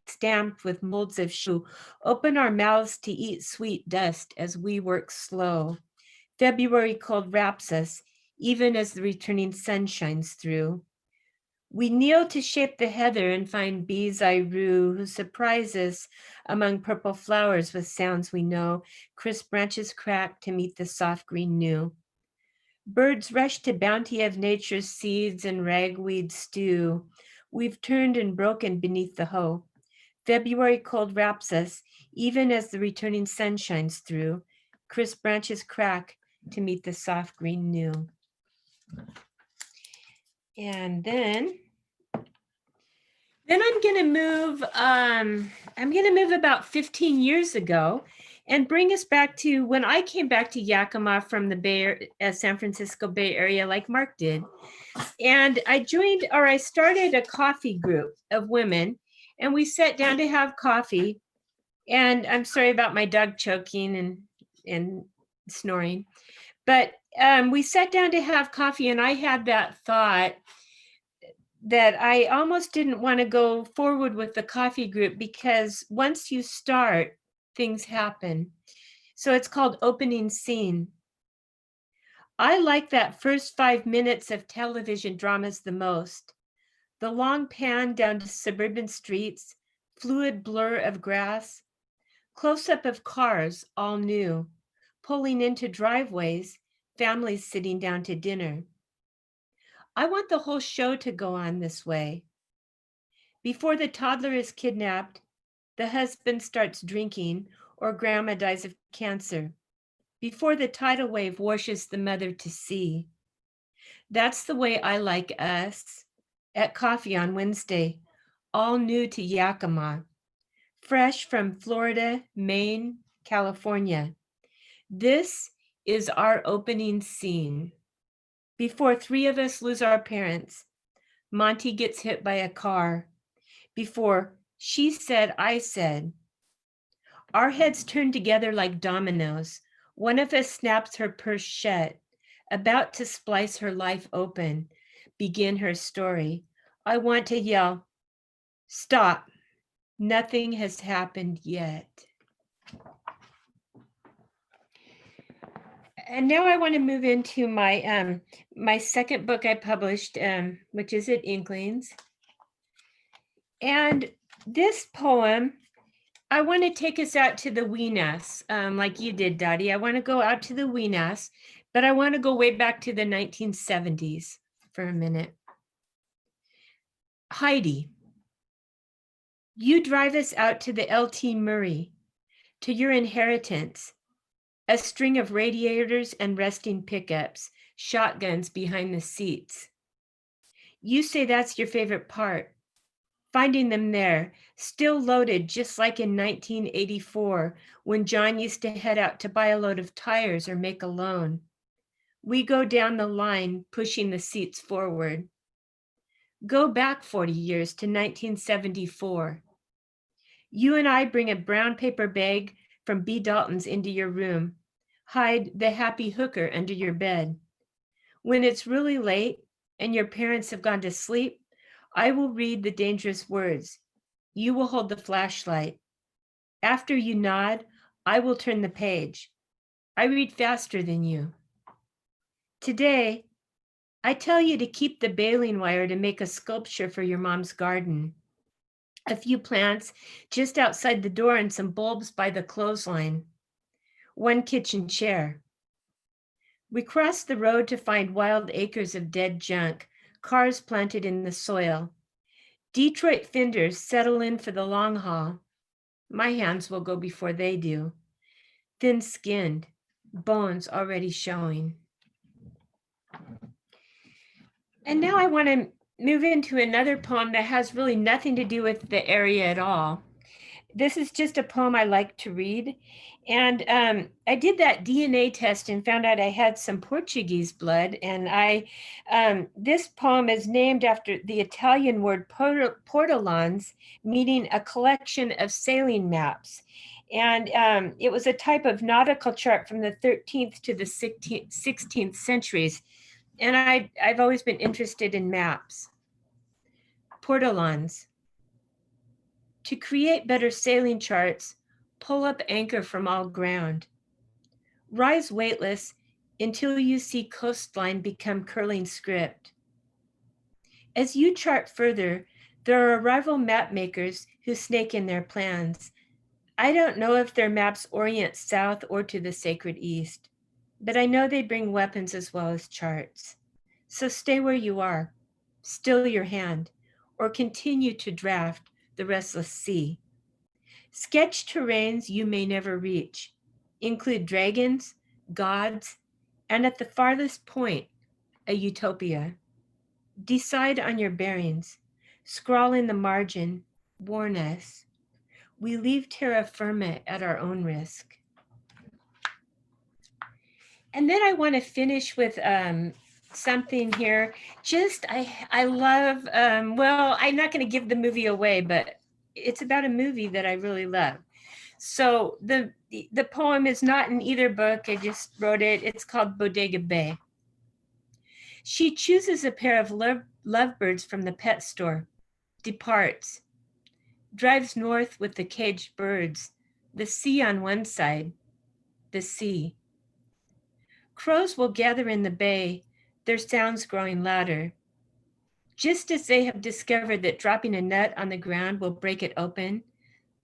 stamped with molds of shoe, open our mouths to eat sweet dust as we work slow. February cold wraps us, even as the returning sun shines through. We kneel to shape the heather and find bees I rue, who surprise us among purple flowers with sounds we know. Crisp branches crack to meet the soft green new. Birds rush to bounty of nature's seeds and ragweed stew. We've turned and broken beneath the hoe. February cold wraps us, even as the returning sun shines through. Crisp branches crack to meet the soft green new. And then I'm going to move about 15 years ago and bring us back to when I came back to Yakima from the San Francisco Bay Area, like Mark did. And I started a coffee group of women, and we sat down to have coffee. And I'm sorry about my dog choking and snoring, but we sat down to have coffee, and I had that thought that I almost didn't want to go forward with the coffee group because once you start, things happen. So it's called Opening Scene. I like that first 5 minutes of television dramas the most. The long pan down to suburban streets, fluid blur of grass, close-up of cars, all new, pulling into driveways, families sitting down to dinner. I want the whole show to go on this way. Before the toddler is kidnapped, the husband starts drinking or grandma dies of cancer. Before the tidal wave washes the mother to sea. That's the way I like us at coffee on Wednesday, all new to Yakima, fresh from Florida, Maine, California. This is our opening scene. Before 3 of us lose our parents, Monty gets hit by a car. Before she said, I said, our heads turn together like dominoes. One of us snaps her purse shut, about to splice her life open, begin her story. I want to yell, stop. Nothing has happened yet. And now I want to move into my my second book I published, which is at Inklings. And this poem, I want to take us out to the weenus, like you did, Dotty. I want to go out to the weenus, but I want to go way back to the 1970s for a minute. Heidi, you drive us out to the LT Murray, to your inheritance, a string of radiators and resting pickups, shotguns behind the seats. You say that's your favorite part, finding them there, still loaded just like in 1984, when John used to head out to buy a load of tires or make a loan. We go down the line, pushing the seats forward. Go back 40 years to 1974. You and I bring a brown paper bag from B. Dalton's into your room, hide the happy hooker under your bed. When it's really late and your parents have gone to sleep, I will read the dangerous words. You will hold the flashlight. After you nod, I will turn the page. I read faster than you. Today, I tell you to keep the baling wire to make a sculpture for your mom's garden. A few plants just outside the door and some bulbs by the clothesline. One kitchen chair. We cross the road to find wild acres of dead junk, cars planted in the soil. Detroit fenders settle in for the long haul. My hands will go before they do. Thin-skinned, bones already showing. And now I want to move into another poem that has really nothing to do with the area at all. This is just a poem I like to read. And I did that DNA test and found out I had some Portuguese blood. And this poem is named after the Italian word portolans, meaning a collection of sailing maps. And it was a type of nautical chart from the 13th to the 16th centuries. And I've always been interested in maps. Portolans. To create better sailing charts, pull up anchor from all ground. Rise weightless until you see coastline become curling script. As you chart further, there are rival map makers who snake in their plans. I don't know if their maps orient south or to the sacred east, but I know they bring weapons as well as charts. So stay where you are, still your hand, or continue to draft the restless sea. Sketch terrains you may never reach, include dragons, gods, and at the farthest point, a utopia. Decide on your bearings, scrawl in the margin, warn us. We leave terra firma at our own risk. And then I want to finish with something here. I love, well, I'm not going to give the movie away, but it's about a movie that I really love. So the poem is not in either book. I just wrote it. It's called Bodega Bay. She chooses a pair of lovebirds from the pet store, departs, drives north with the caged birds, the sea on one side, the sea. Crows will gather in the bay, their sounds growing louder. Just as they have discovered that dropping a nut on the ground will break it open,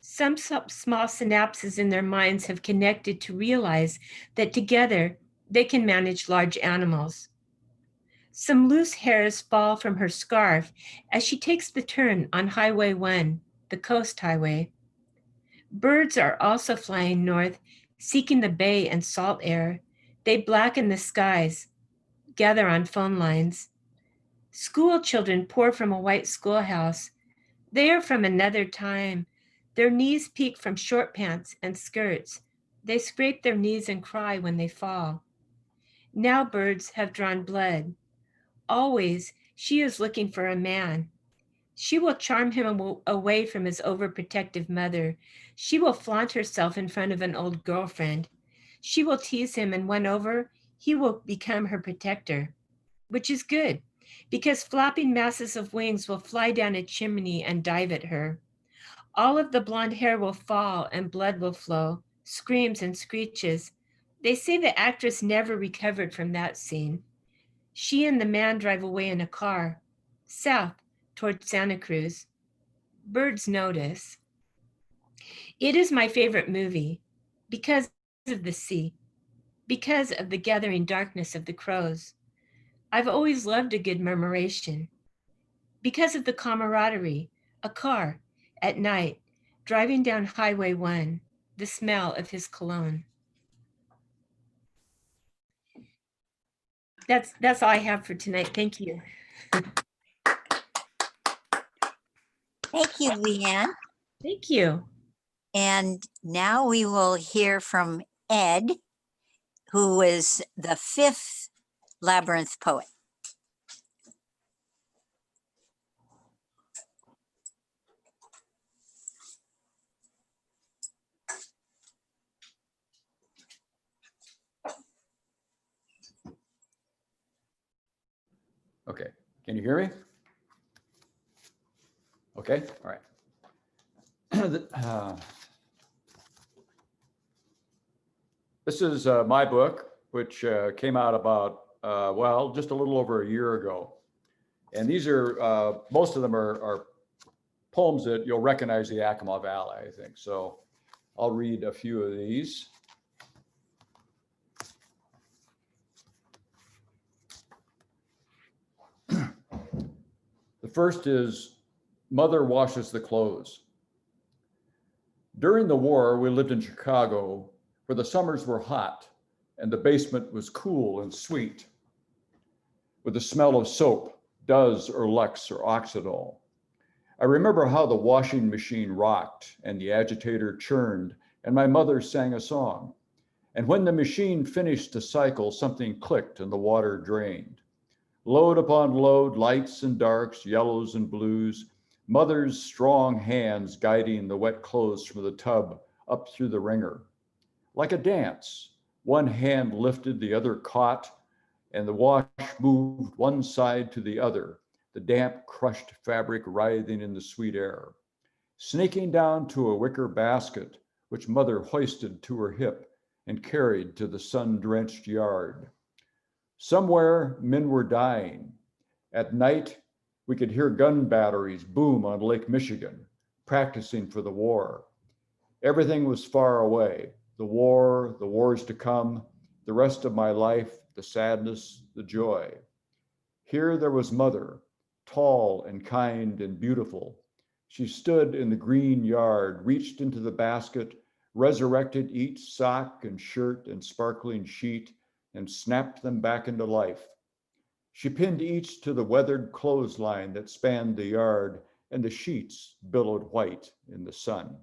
some small synapses in their minds have connected to realize that together they can manage large animals. Some loose hairs fall from her scarf as she takes the turn on Highway 1, the coast highway. Birds are also flying north, seeking the bay and salt air. They blacken the skies, gather on phone lines. School children pour from a white schoolhouse. They are from another time. Their knees peek from short pants and skirts. They scrape their knees and cry when they fall. Now birds have drawn blood. Always, she is looking for a man. She will charm him away from his overprotective mother. She will flaunt herself in front of an old girlfriend. She will tease him, and won over, he will become her protector, which is good, because flapping masses of wings will fly down a chimney and dive at her. All of the blonde hair will fall and blood will flow, screams and screeches. They say the actress never recovered from that scene. She and the man drive away in a car, south toward Santa Cruz. Birds notice. It is my favorite movie because of the sea, because of the gathering darkness of the crows. I've always loved a good murmuration. Because of the camaraderie, a car at night, driving down Highway 1, the smell of his cologne. That's all I have for tonight. Thank you. Thank you, Leanne. Thank you. And now we will hear from Ed, who is the 5th Labyrinth poet. Okay, can you hear me? Okay, all right. This is my book, which came out about, well, just a little over a year ago. And these are, most of them are poems that you'll recognize the Yakima Valley, I think. So I'll read a few of these. The first is Mother Washes the Clothes. During the war, we lived in Chicago, where the summers were hot and the basement was cool and sweet, with the smell of soap, Duz or Lux or Oxidol. I remember how the washing machine rocked and the agitator churned and my mother sang a song. And when the machine finished the cycle, something clicked and the water drained. Load upon load, lights and darks, yellows and blues, mother's strong hands guiding the wet clothes from the tub up through the wringer. Like a dance, one hand lifted, the other caught, and the wash moved one side to the other, the damp, crushed fabric writhing in the sweet air. Sneaking down to a wicker basket, which mother hoisted to her hip and carried to the sun-drenched yard. Somewhere, men were dying. At night, we could hear gun batteries boom on Lake Michigan, practicing for the war. Everything was far away. The war, the wars to come, the rest of my life, the sadness, the joy. Here there was mother, tall and kind and beautiful. She stood in the green yard, reached into the basket, resurrected each sock and shirt and sparkling sheet, and snapped them back into life. She pinned each to the weathered clothesline that spanned the yard, and the sheets billowed white in the sun.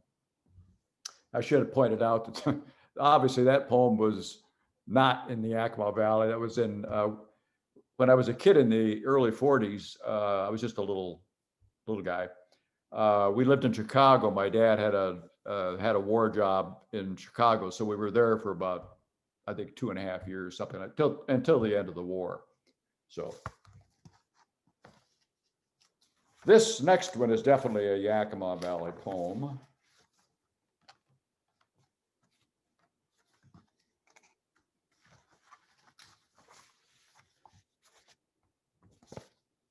I should have pointed out that obviously that poem was not in the Yakima Valley. That was in, when I was a kid in the early 40s, I was just a little guy. We lived in Chicago. My dad had a war job in Chicago, so we were there for about, I think, 2.5 years, something like until the end of the war. So this next one is definitely a Yakima Valley poem.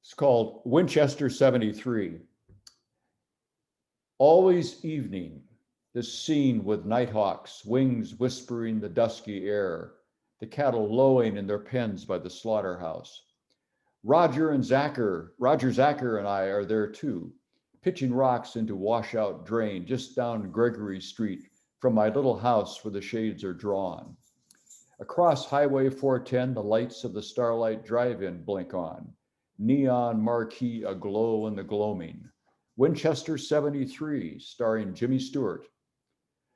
It's called Winchester 73. Always evening, this scene with nighthawks, wings whispering the dusky air, the cattle lowing in their pens by the slaughterhouse. Roger Zacher and I are there too, pitching rocks into washout drain just down Gregory Street from my little house where the shades are drawn. Across Highway 410, the lights of the Starlight Drive-In blink on, neon marquee aglow in the gloaming. Winchester 73, starring Jimmy Stewart.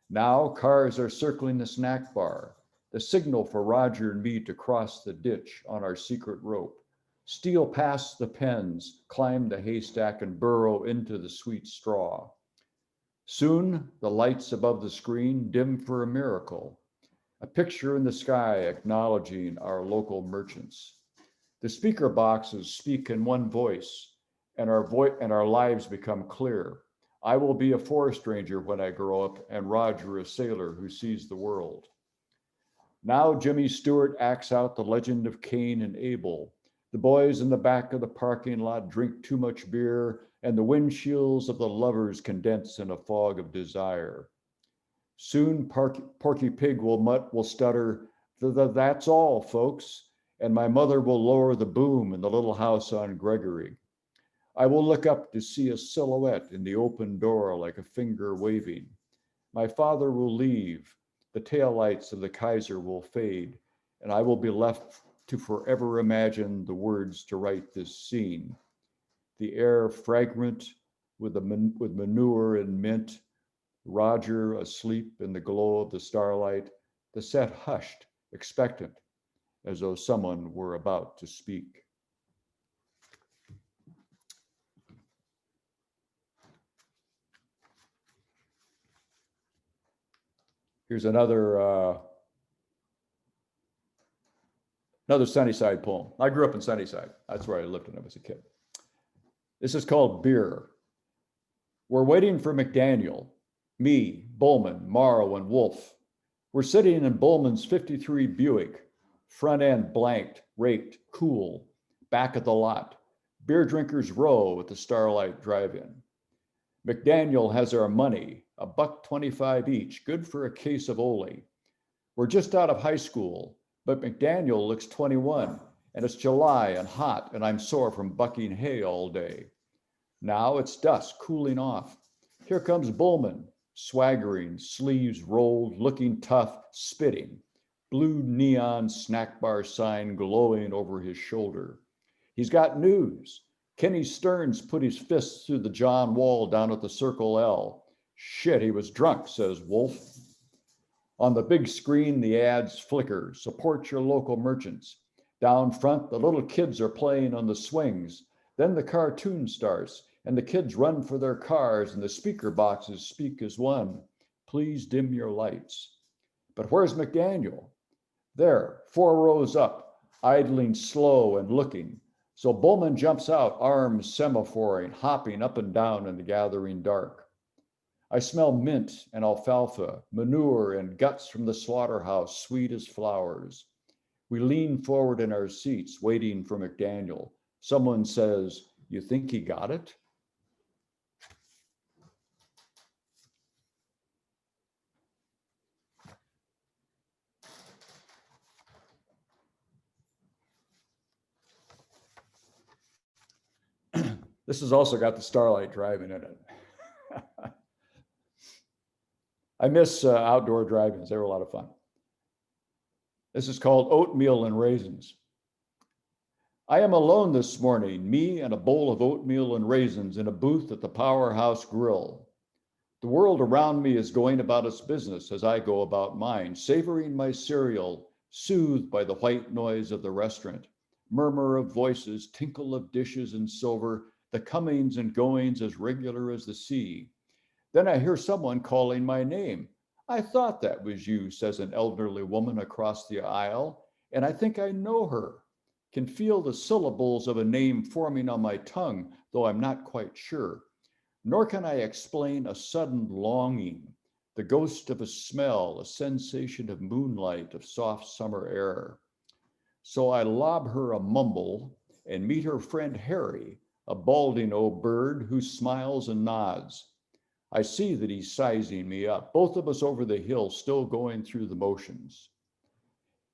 Now cars are circling the snack bar, the signal for Roger and me to cross the ditch on our secret rope, steal past the pens, climb the haystack and burrow into the sweet straw. Soon, the lights above the screen dim for a miracle, a picture in the sky acknowledging our local merchants. The speaker boxes speak in one voice, and our lives become clear. I will be a forest ranger when I grow up, and Roger a sailor who sees the world. Now Jimmy Stewart acts out the legend of Cain and Abel. The boys in the back of the parking lot drink too much beer, and the windshields of the lovers condense in a fog of desire. Soon Porky Pig will stutter, "That's all, folks," and my mother will lower the boom in the little house on Gregory. I will look up to see a silhouette in the open door like a finger waving. My father will leave, the taillights of the Kaiser will fade, and I will be left to forever imagine the words to write this scene. The air fragrant with manure and mint, Roger asleep in the glow of the starlight, the set hushed, expectant, as though someone were about to speak. Here's another Sunnyside poem. I grew up in Sunnyside. That's where I lived when I was a kid. This is called Beer. We're waiting for McDaniel. Me, Bowman, Morrow, and Wolf. We're sitting in Bowman's 53 Buick, front end blanked, raked, cool, back of the lot. Beer drinkers row at the Starlight Drive-In. McDaniel has our money, $1.25 each, good for a case of Ole. We're just out of high school, but McDaniel looks 21, and it's July and hot, and I'm sore from bucking hay all day. Now it's dusk, cooling off. Here comes Bowman, swaggering, sleeves rolled, looking tough, spitting. Blue neon snack bar sign glowing over his shoulder. He's got news. Kenny Stearns put his fists through the John Wall down at the Circle L. Shit, he was drunk, says Wolf. On the big screen, the ads flicker. Support your local merchants. Down front, the little kids are playing on the swings. Then the cartoon starts, and the kids run for their cars, and the speaker boxes speak as one. Please dim your lights. But where's McDaniel? There, 4 rows up, idling slow and looking. So Bowman jumps out, arms semaphoring, hopping up and down in the gathering dark. I smell mint and alfalfa, manure and guts from the slaughterhouse, sweet as flowers. We lean forward in our seats, waiting for McDaniel. Someone says, "You think he got it?" This has also got the Starlight Drive-In in it. I miss outdoor drive-ins. They were a lot of fun. This is called Oatmeal and Raisins. I am alone this morning, me and a bowl of oatmeal and raisins in a booth at the Powerhouse Grill. The world around me is going about its business as I go about mine, savoring my cereal, soothed by the white noise of the restaurant, murmur of voices, tinkle of dishes and silver, the comings and goings as regular as the sea. Then I hear someone calling my name. "I thought that was you," says an elderly woman across the aisle, and I think I know her. Can feel the syllables of a name forming on my tongue, though I'm not quite sure. Nor can I explain a sudden longing, the ghost of a smell, a sensation of moonlight, of soft summer air. So I lob her a mumble and meet her friend Harry, a balding old bird who smiles and nods. I see that he's sizing me up, both of us over the hill, still going through the motions.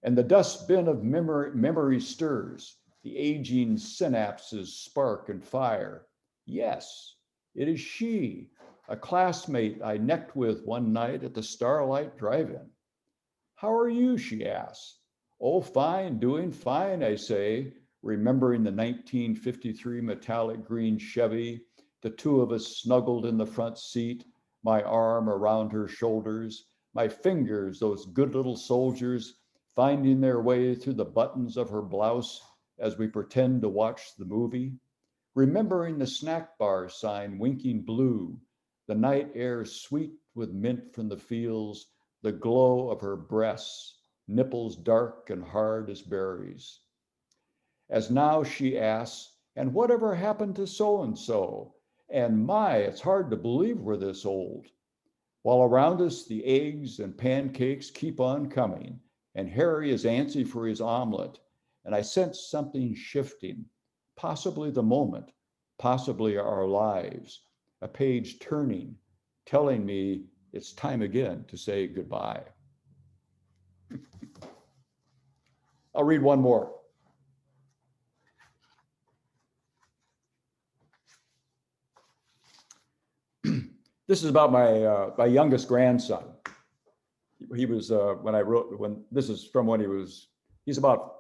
And the dustbin of memory stirs, the aging synapses spark and fire. Yes, it is she, a classmate I necked with one night at the Starlight Drive-In. "How are you?" she asks. "Oh, fine, doing fine," I say, remembering the 1953 metallic green Chevy, the two of us snuggled in the front seat, my arm around her shoulders, my fingers, those good little soldiers, finding their way through the buttons of her blouse as we pretend to watch the movie, remembering the snack bar sign winking blue, the night air sweet with mint from the fields, the glow of her breasts, nipples dark and hard as berries. As now she asks, "And whatever happened to so-and-so? And my, it's hard to believe we're this old." While around us, the eggs and pancakes keep on coming, and Harry is antsy for his omelet, and I sense something shifting, possibly the moment, possibly our lives, a page turning, telling me it's time again to say goodbye. I'll read one more. This is about my youngest grandson. He was this is from when he's about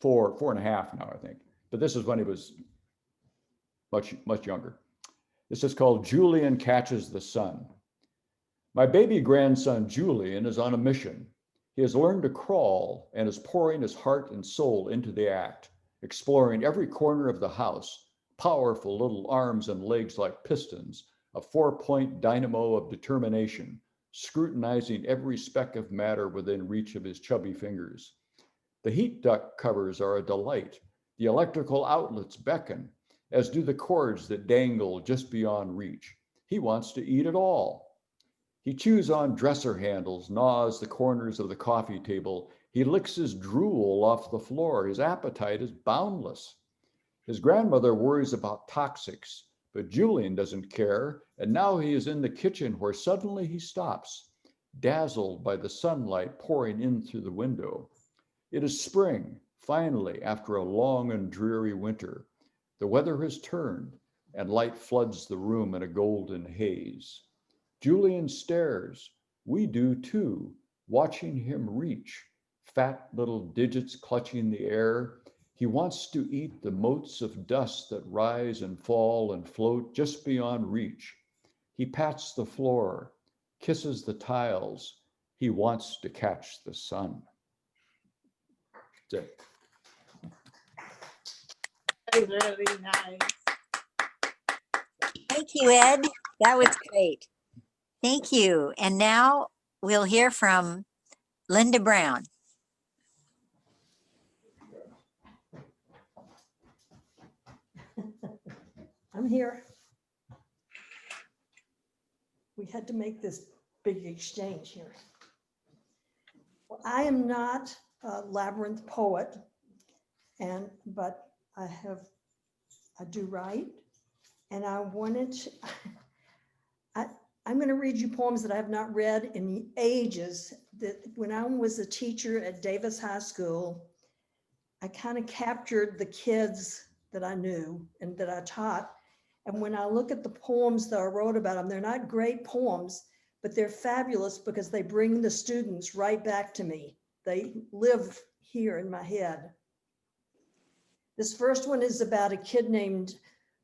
four and a half now, I think. But this is when he was much younger. This is called Julian Catches the Sun. My baby grandson, Julian, is on a mission. He has learned to crawl and is pouring his heart and soul into the act, exploring every corner of the house, powerful little arms and legs like pistons, a 4-point dynamo of determination, scrutinizing every speck of matter within reach of his chubby fingers. The heat duct covers are a delight. The electrical outlets beckon, as do the cords that dangle just beyond reach. He wants to eat it all. He chews on dresser handles, gnaws the corners of the coffee table. He licks his drool off the floor. His appetite is boundless. His grandmother worries about toxics, but Julian doesn't care, and now he is in the kitchen where suddenly he stops, dazzled by the sunlight pouring in through the window. It is spring, finally, after a long and dreary winter. The weather has turned, and light floods the room in a golden haze. Julian stares. We do too, watching him reach, fat little digits clutching the air. He wants to eat the motes of dust that rise and fall and float just beyond reach. He pats the floor, kisses the tiles. He wants to catch the sun. That's it. Really nice. Thank you, Ed. That was great. Thank you. And now we'll hear from Linda Brown. I'm here. We had to make this big exchange here. Well, I am not a Labyrinth poet, but I do write, and I wanted to, I'm going to read you poems that I have not read in ages. That when I was a teacher at Davis High School, I kind of captured the kids that I knew and that I taught. And when I look at the poems that I wrote about them, they're not great poems, but they're fabulous because they bring the students right back to me. They live here in my head. This first one is about a kid named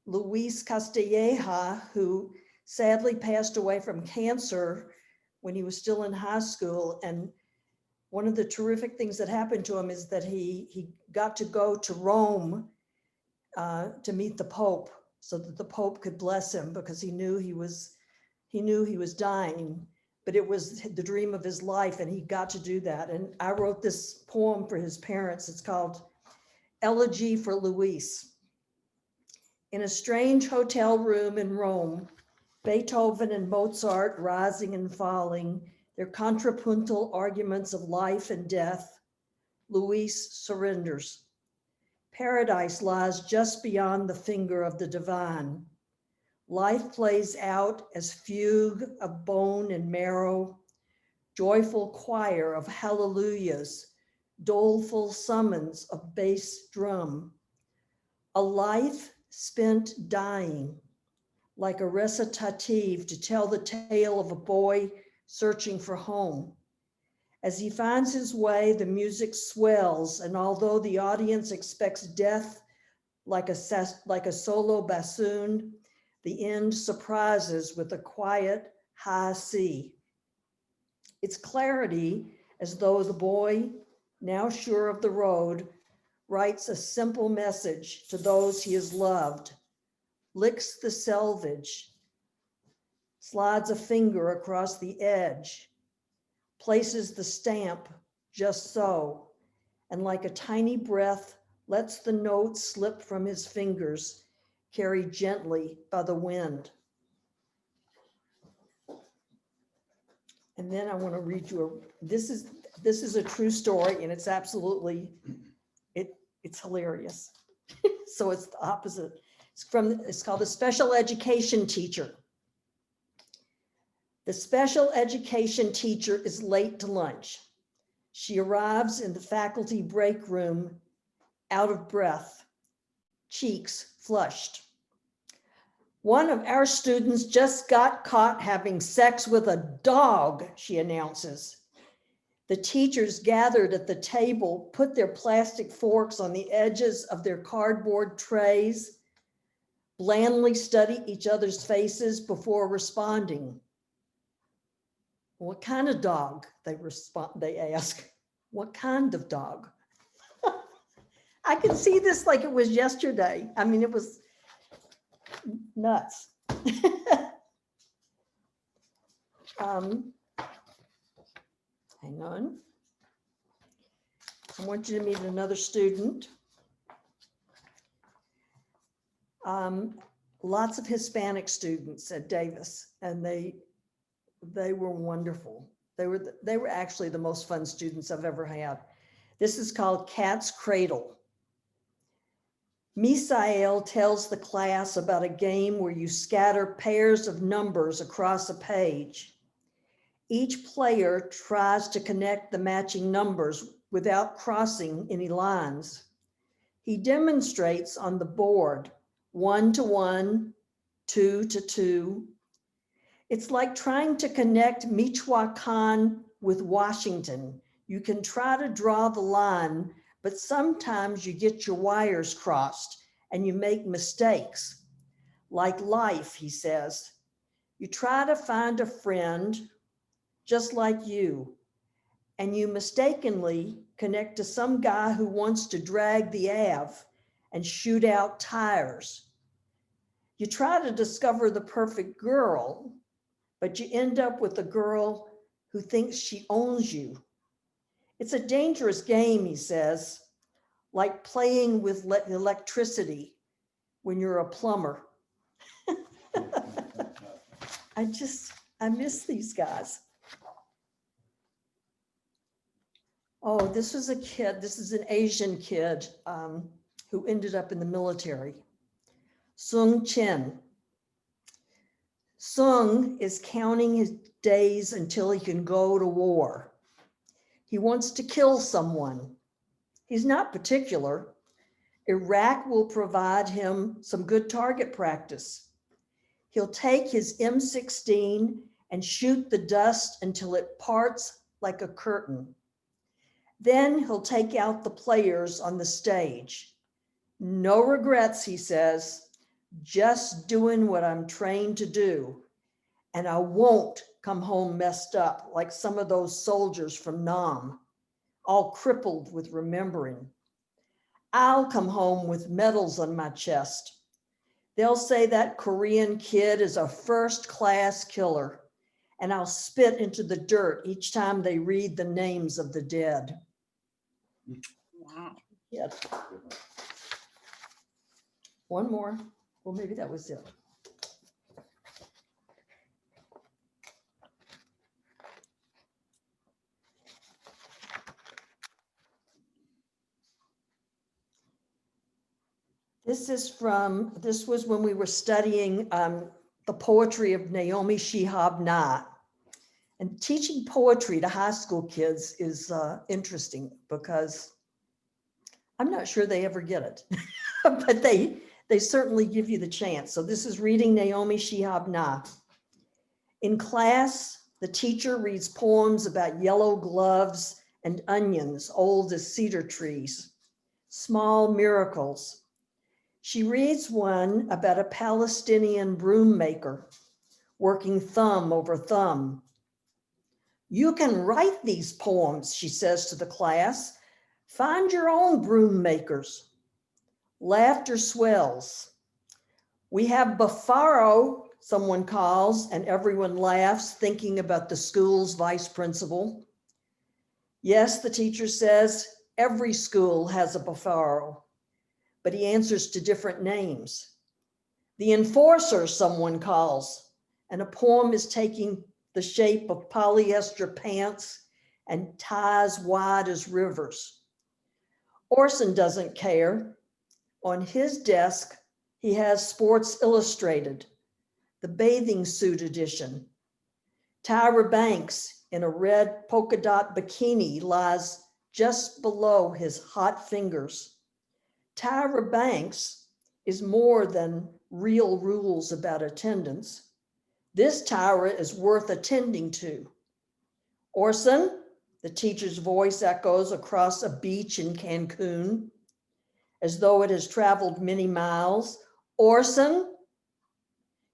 Luis Castella, who sadly passed away from cancer when he was still in high school. And one of the terrific things that happened to him is that he got to go to Rome to meet the Pope, so that the Pope could bless him, because he knew he was dying, but it was the dream of his life, and he got to do that. And I wrote this poem for his parents. It's called Elegy for Luis. In a strange hotel room in Rome, Beethoven and Mozart rising and falling, their contrapuntal arguments of life and death, Luis surrenders. Paradise lies just beyond the finger of the divine. Life plays out as fugue of bone and marrow, joyful choir of hallelujahs, doleful summons of bass drum. A life spent dying, like a recitative to tell the tale of a boy searching for home. As he finds his way, the music swells, and although the audience expects death like a solo bassoon, the end surprises with a quiet high C. Its clarity, as though the boy, now sure of the road, writes a simple message to those he has loved, licks the selvage, slides a finger across the edge, places the stamp just so, and like a tiny breath, lets the note slip from his fingers, carried gently by the wind. And then I want to read you this is a true story, and it's absolutely, it's hilarious. So it's the opposite. It's called The Special Education Teacher. The special education teacher is late to lunch. She arrives in the faculty break room out of breath, cheeks flushed. One of our students just got caught having sex with a dog, she announces. The teachers gathered at the table put their plastic forks on the edges of their cardboard trays, blandly study each other's faces before responding. What kind of dog? They ask. What kind of dog? I can see this like it was yesterday. I mean, it was nuts. Hang on. I want you to meet another student. Lots of Hispanic students at Davis, and they were wonderful. They were actually the most fun students I've ever had. This is called Cat's Cradle. Misael tells the class about a game where you scatter pairs of numbers across a page. Each player tries to connect the matching numbers without crossing any lines. He demonstrates on the board 1 to 1, 2 to 2. It's like trying to connect Michoacan with Washington. You can try to draw the line, but sometimes you get your wires crossed and you make mistakes. Like life, he says. You try to find a friend just like you, and you mistakenly connect to some guy who wants to drag the Ave and shoot out tires. You try to discover the perfect girl, but you end up with a girl who thinks she owns you. It's a dangerous game, he says, like playing with electricity when you're a plumber. I miss these guys. Oh, this was a kid, this is an Asian kid who ended up in the military. Sung Chen. Sung is counting his days until he can go to war. He wants to kill someone. He's not particular. Iraq will provide him some good target practice. He'll take his M16 and shoot the dust until it parts like a curtain. Then he'll take out the players on the stage. No regrets, he says, just doing what I'm trained to do. And I won't come home messed up like some of those soldiers from Nam, all crippled with remembering. I'll come home with medals on my chest. They'll say that Korean kid is a first-class killer, and I'll spit into the dirt each time they read the names of the dead. Wow. Yeah. One more. Well, maybe that was it. This was when we were studying the poetry of Naomi Shihab Nah. And teaching poetry to high school kids is interesting because I'm not sure they ever get it, but they certainly give you the chance. So this is reading Naomi Shihab Nah. In class, the teacher reads poems about yellow gloves and onions, old as cedar trees, small miracles. She reads one about a Palestinian broom maker working thumb over thumb. You can write these poems, she says to the class. Find your own broom makers. Laughter swells. We have Bafaro, someone calls, and everyone laughs, thinking about the school's vice principal. Yes, the teacher says, every school has a Bafaro, but he answers to different names. The enforcer, someone calls, and a poem is taken the shape of polyester pants, and ties wide as rivers. Orson doesn't care. On his desk, he has Sports Illustrated, the bathing suit edition. Tyra Banks in a red polka dot bikini lies just below his hot fingers. Tyra Banks is more than real rules about attendance. This Tyra is worth attending to. Orson, the teacher's voice echoes across a beach in Cancun, as though it has traveled many miles. Orson,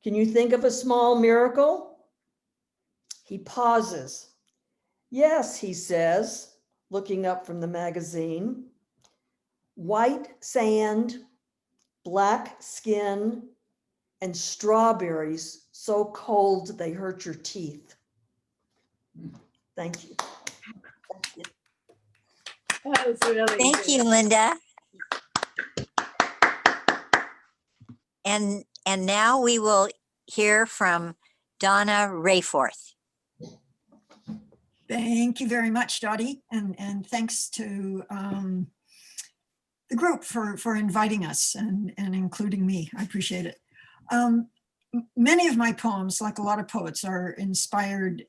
can you think of a small miracle? He pauses. Yes, he says, looking up from the magazine. White sand, black skin, and strawberries so cold they hurt your teeth. Thank you. That was really Thank good. you, Linda. And now we will hear from Donna Raforth. Thank you very much, Dotty, and thanks to the group for inviting us and including me. I appreciate it. Many of my poems, like a lot of poets, are inspired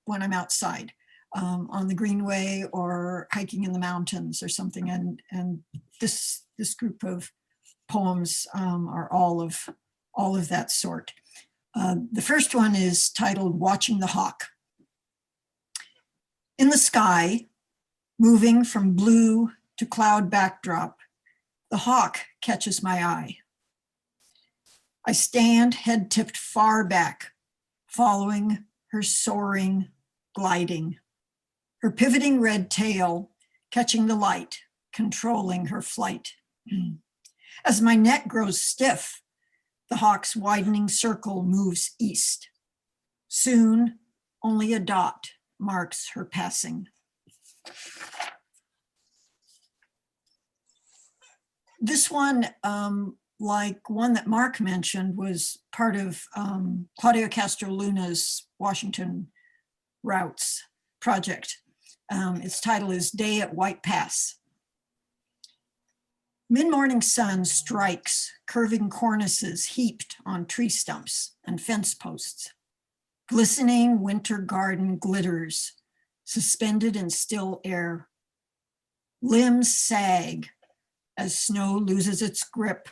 when I'm outside on the Greenway or hiking in the mountains or something. And this group of poems are all of that sort. The first one is titled "Watching the Hawk." In the sky, moving from blue to cloud backdrop, the hawk catches my eye. I stand head tipped far back, following her soaring, gliding, her pivoting red tail catching the light, controlling her flight. As my neck grows stiff, the hawk's widening circle moves east. Soon, only a dot marks her passing. This one, like one that Mark mentioned, was part of Claudio Castro Luna's Washington Routes project. Its title is Day at White Pass. Mid-morning sun strikes curving cornices heaped on tree stumps and fence posts. Glistening winter garden glitters, suspended in still air. Limbs sag as snow loses its grip,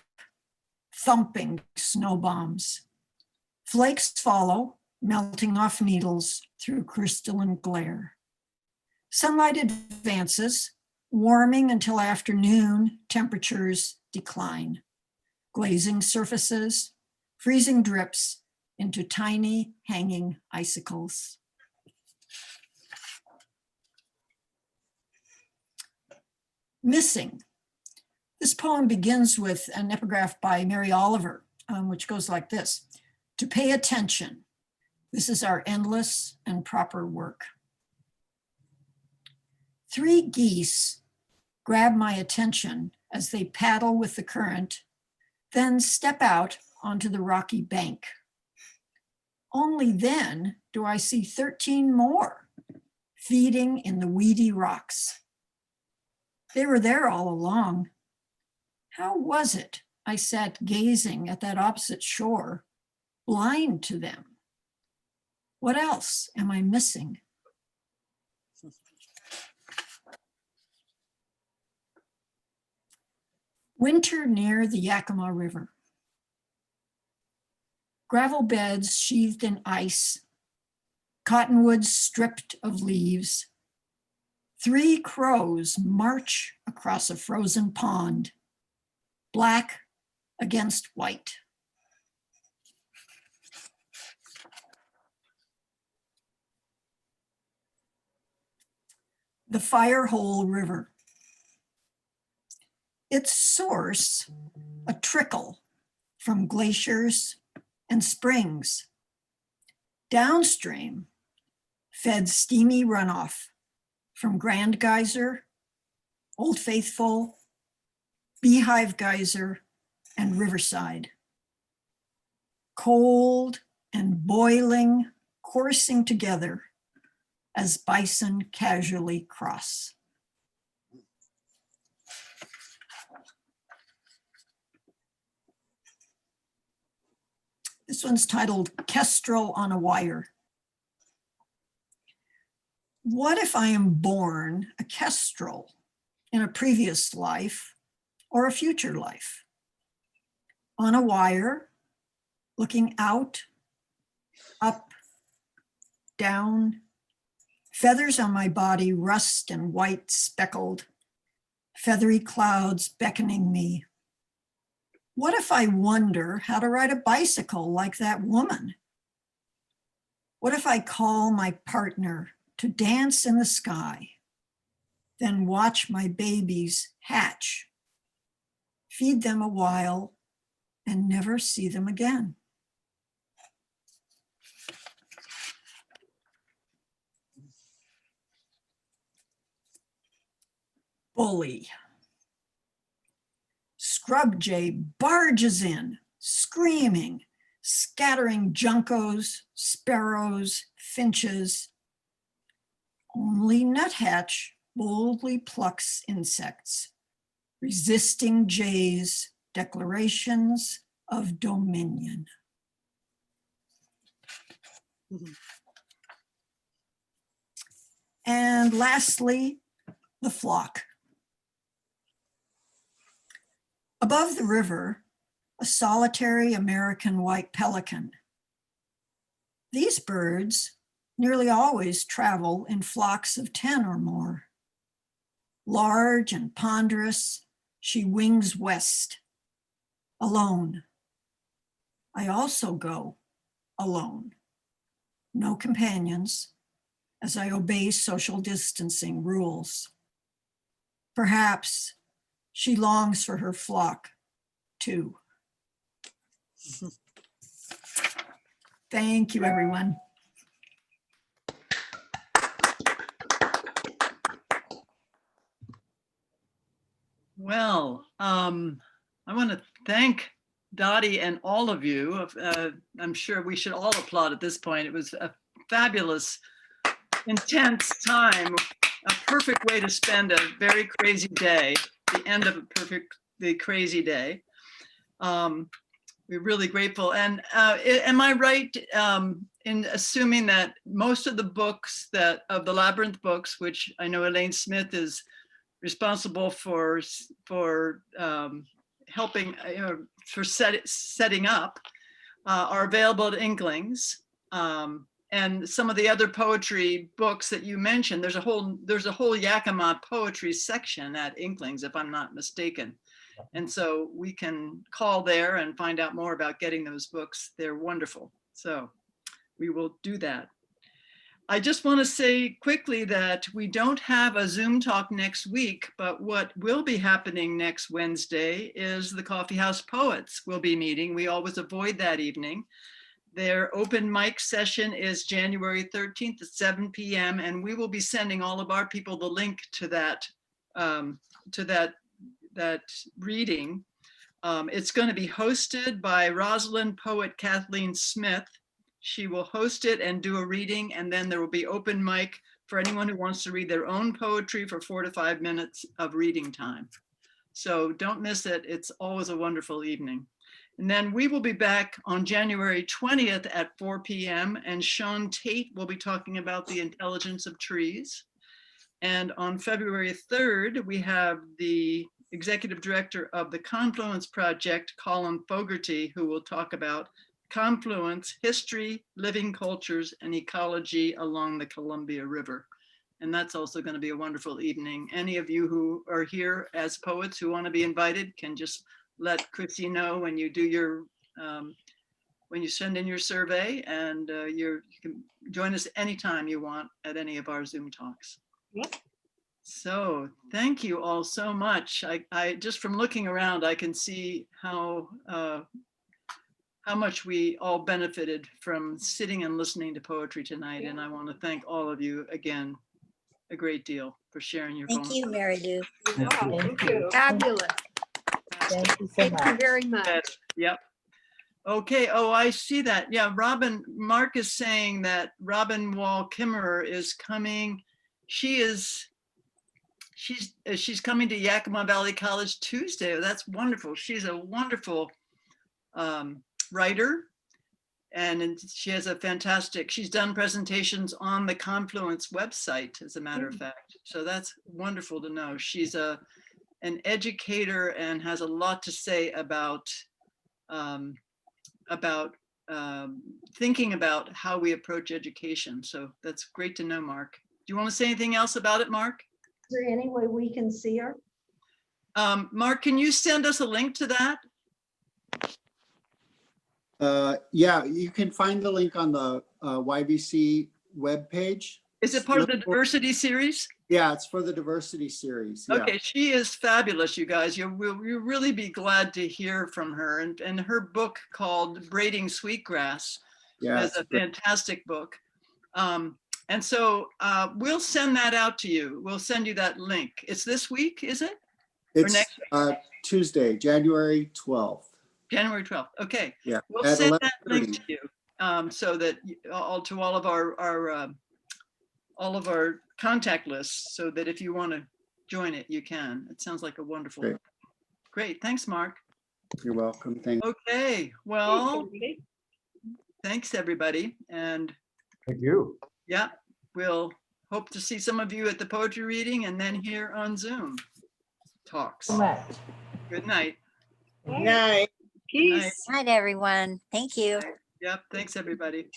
thumping snow bombs. Flakes follow, melting off needles through crystalline glare. Sunlight advances, warming until afternoon, temperatures decline. Glazing surfaces, freezing drips into tiny hanging icicles. Missing. This poem begins with an epigraph by Mary Oliver, which goes like this: to pay attention. This is our endless and proper work. 3 geese grab my attention as they paddle with the current, then step out onto the rocky bank. Only then do I see 13 more feeding in the weedy rocks. They were there all along. How was it I sat gazing at that opposite shore, blind to them? What else am I missing? Winter near the Yakima River. Gravel beds sheathed in ice, cottonwoods stripped of leaves. 3 crows march across a frozen pond, black against white. The Firehole River. Its source, a trickle from glaciers and springs. Downstream, fed steamy runoff from Grand Geyser, Old Faithful, Beehive Geyser, and Riverside. Cold and boiling coursing together as bison casually cross. This one's titled Kestrel on a Wire. What if I am born a kestrel in a previous life or a future life? On a wire, looking out, up, down, feathers on my body, rust and white speckled, feathery clouds beckoning me. What if I wonder how to ride a bicycle like that woman? What if I call my partner to dance in the sky, then watch my babies hatch, feed them a while, and never see them again? Bully. Scrub jay barges in, screaming, scattering juncos, sparrows, finches. Only nuthatch boldly plucks insects, resisting jay's declarations of dominion. And lastly, the flock. Above the river, a solitary American white pelican. These birds nearly always travel in flocks of 10 or more. Large and ponderous, she wings west, alone. I also go alone. No companions, as I obey social distancing rules. Perhaps she longs for her flock too. Thank you, everyone. Well, I want to thank Dotty and all of you. I'm sure we should all applaud at this point. It was a fabulous, intense time, a perfect way to spend a very crazy day, the end of a perfectly crazy day. We're really grateful. And am I right in assuming that most of the books of the Labyrinth books, which I know Elaine Smith is responsible for helping, for setting up, are available at Inklings. And some of the other poetry books that you mentioned, there's a whole Yakima poetry section at Inklings, if I'm not mistaken. And so we can call there and find out more about getting those books. They're wonderful. So we will do that. I just want to say quickly that we don't have a Zoom talk next week, but what will be happening next Wednesday is the Coffeehouse Poets will be meeting. We always avoid that evening. Their open mic session is January 13th at 7 p.m. and we will be sending all of our people the link to that reading. It's going to be hosted by Rosalind poet Kathleen Smith. She will host it and do a reading, and then there will be open mic for anyone who wants to read their own poetry for 4 to 5 minutes of reading time. So don't miss it. It's always a wonderful evening. And then we will be back on January 20th at 4 p.m. and Sean Tate will be talking about the intelligence of trees. And on February 3rd, we have the executive director of the Confluence Project, Colin Fogarty, who will talk about confluence, history, living cultures, and ecology along the Columbia River. And that's also going to be a wonderful evening. Any of you who are here as poets who want to be invited can just let Chrissy know when you do your, when you send in your survey, and you can join us anytime you want at any of our Zoom talks. Yep. So thank you all so much. I just from looking around, I can see how much we all benefited from sitting and listening to poetry tonight. And I want to thank all of you again a great deal for sharing your Thank poems. you, Mary Lou. Wow, thank you. Fabulous. Fantastic. Thank you very much. Yep. Okay, oh, I see that. Yeah, Mark is saying that Robin Wall Kimmerer is coming. She's coming to Yakima Valley College Tuesday. That's wonderful. She's a wonderful writer, and she has a fantastic, she's done presentations on the Confluence website, as a matter of fact. So that's wonderful to know. She's an educator and has a lot to say about thinking about how we approach education. So that's great to know, Mark. Do you want to say anything else about it, Mark? Is there any way we can see her? Mark, can you send us a link to that? Yeah, you can find the link on the YVC webpage. Is it part of the diversity series? Yeah, it's for the diversity series. Yeah. Okay, she is fabulous, you guys. You'll really be glad to hear from her. And her book called Braiding Sweetgrass is a fantastic book. And so we'll send that out to you. We'll send you that link. It's this week, is it? It's next Tuesday, January 12th. January 12th. Okay. Yeah. We'll send that link to you so that all of our contact lists, so that if you want to join it, you can. It sounds like a wonderful. Great. Thanks, Mark. You're welcome. Thank you. Okay. Well, thanks everybody. And Thank you. yeah, we'll hope to see some of you at the poetry reading and then here on Zoom talks. Good night. Peace. Night, everyone. Thank you. Yep. Thanks, everybody.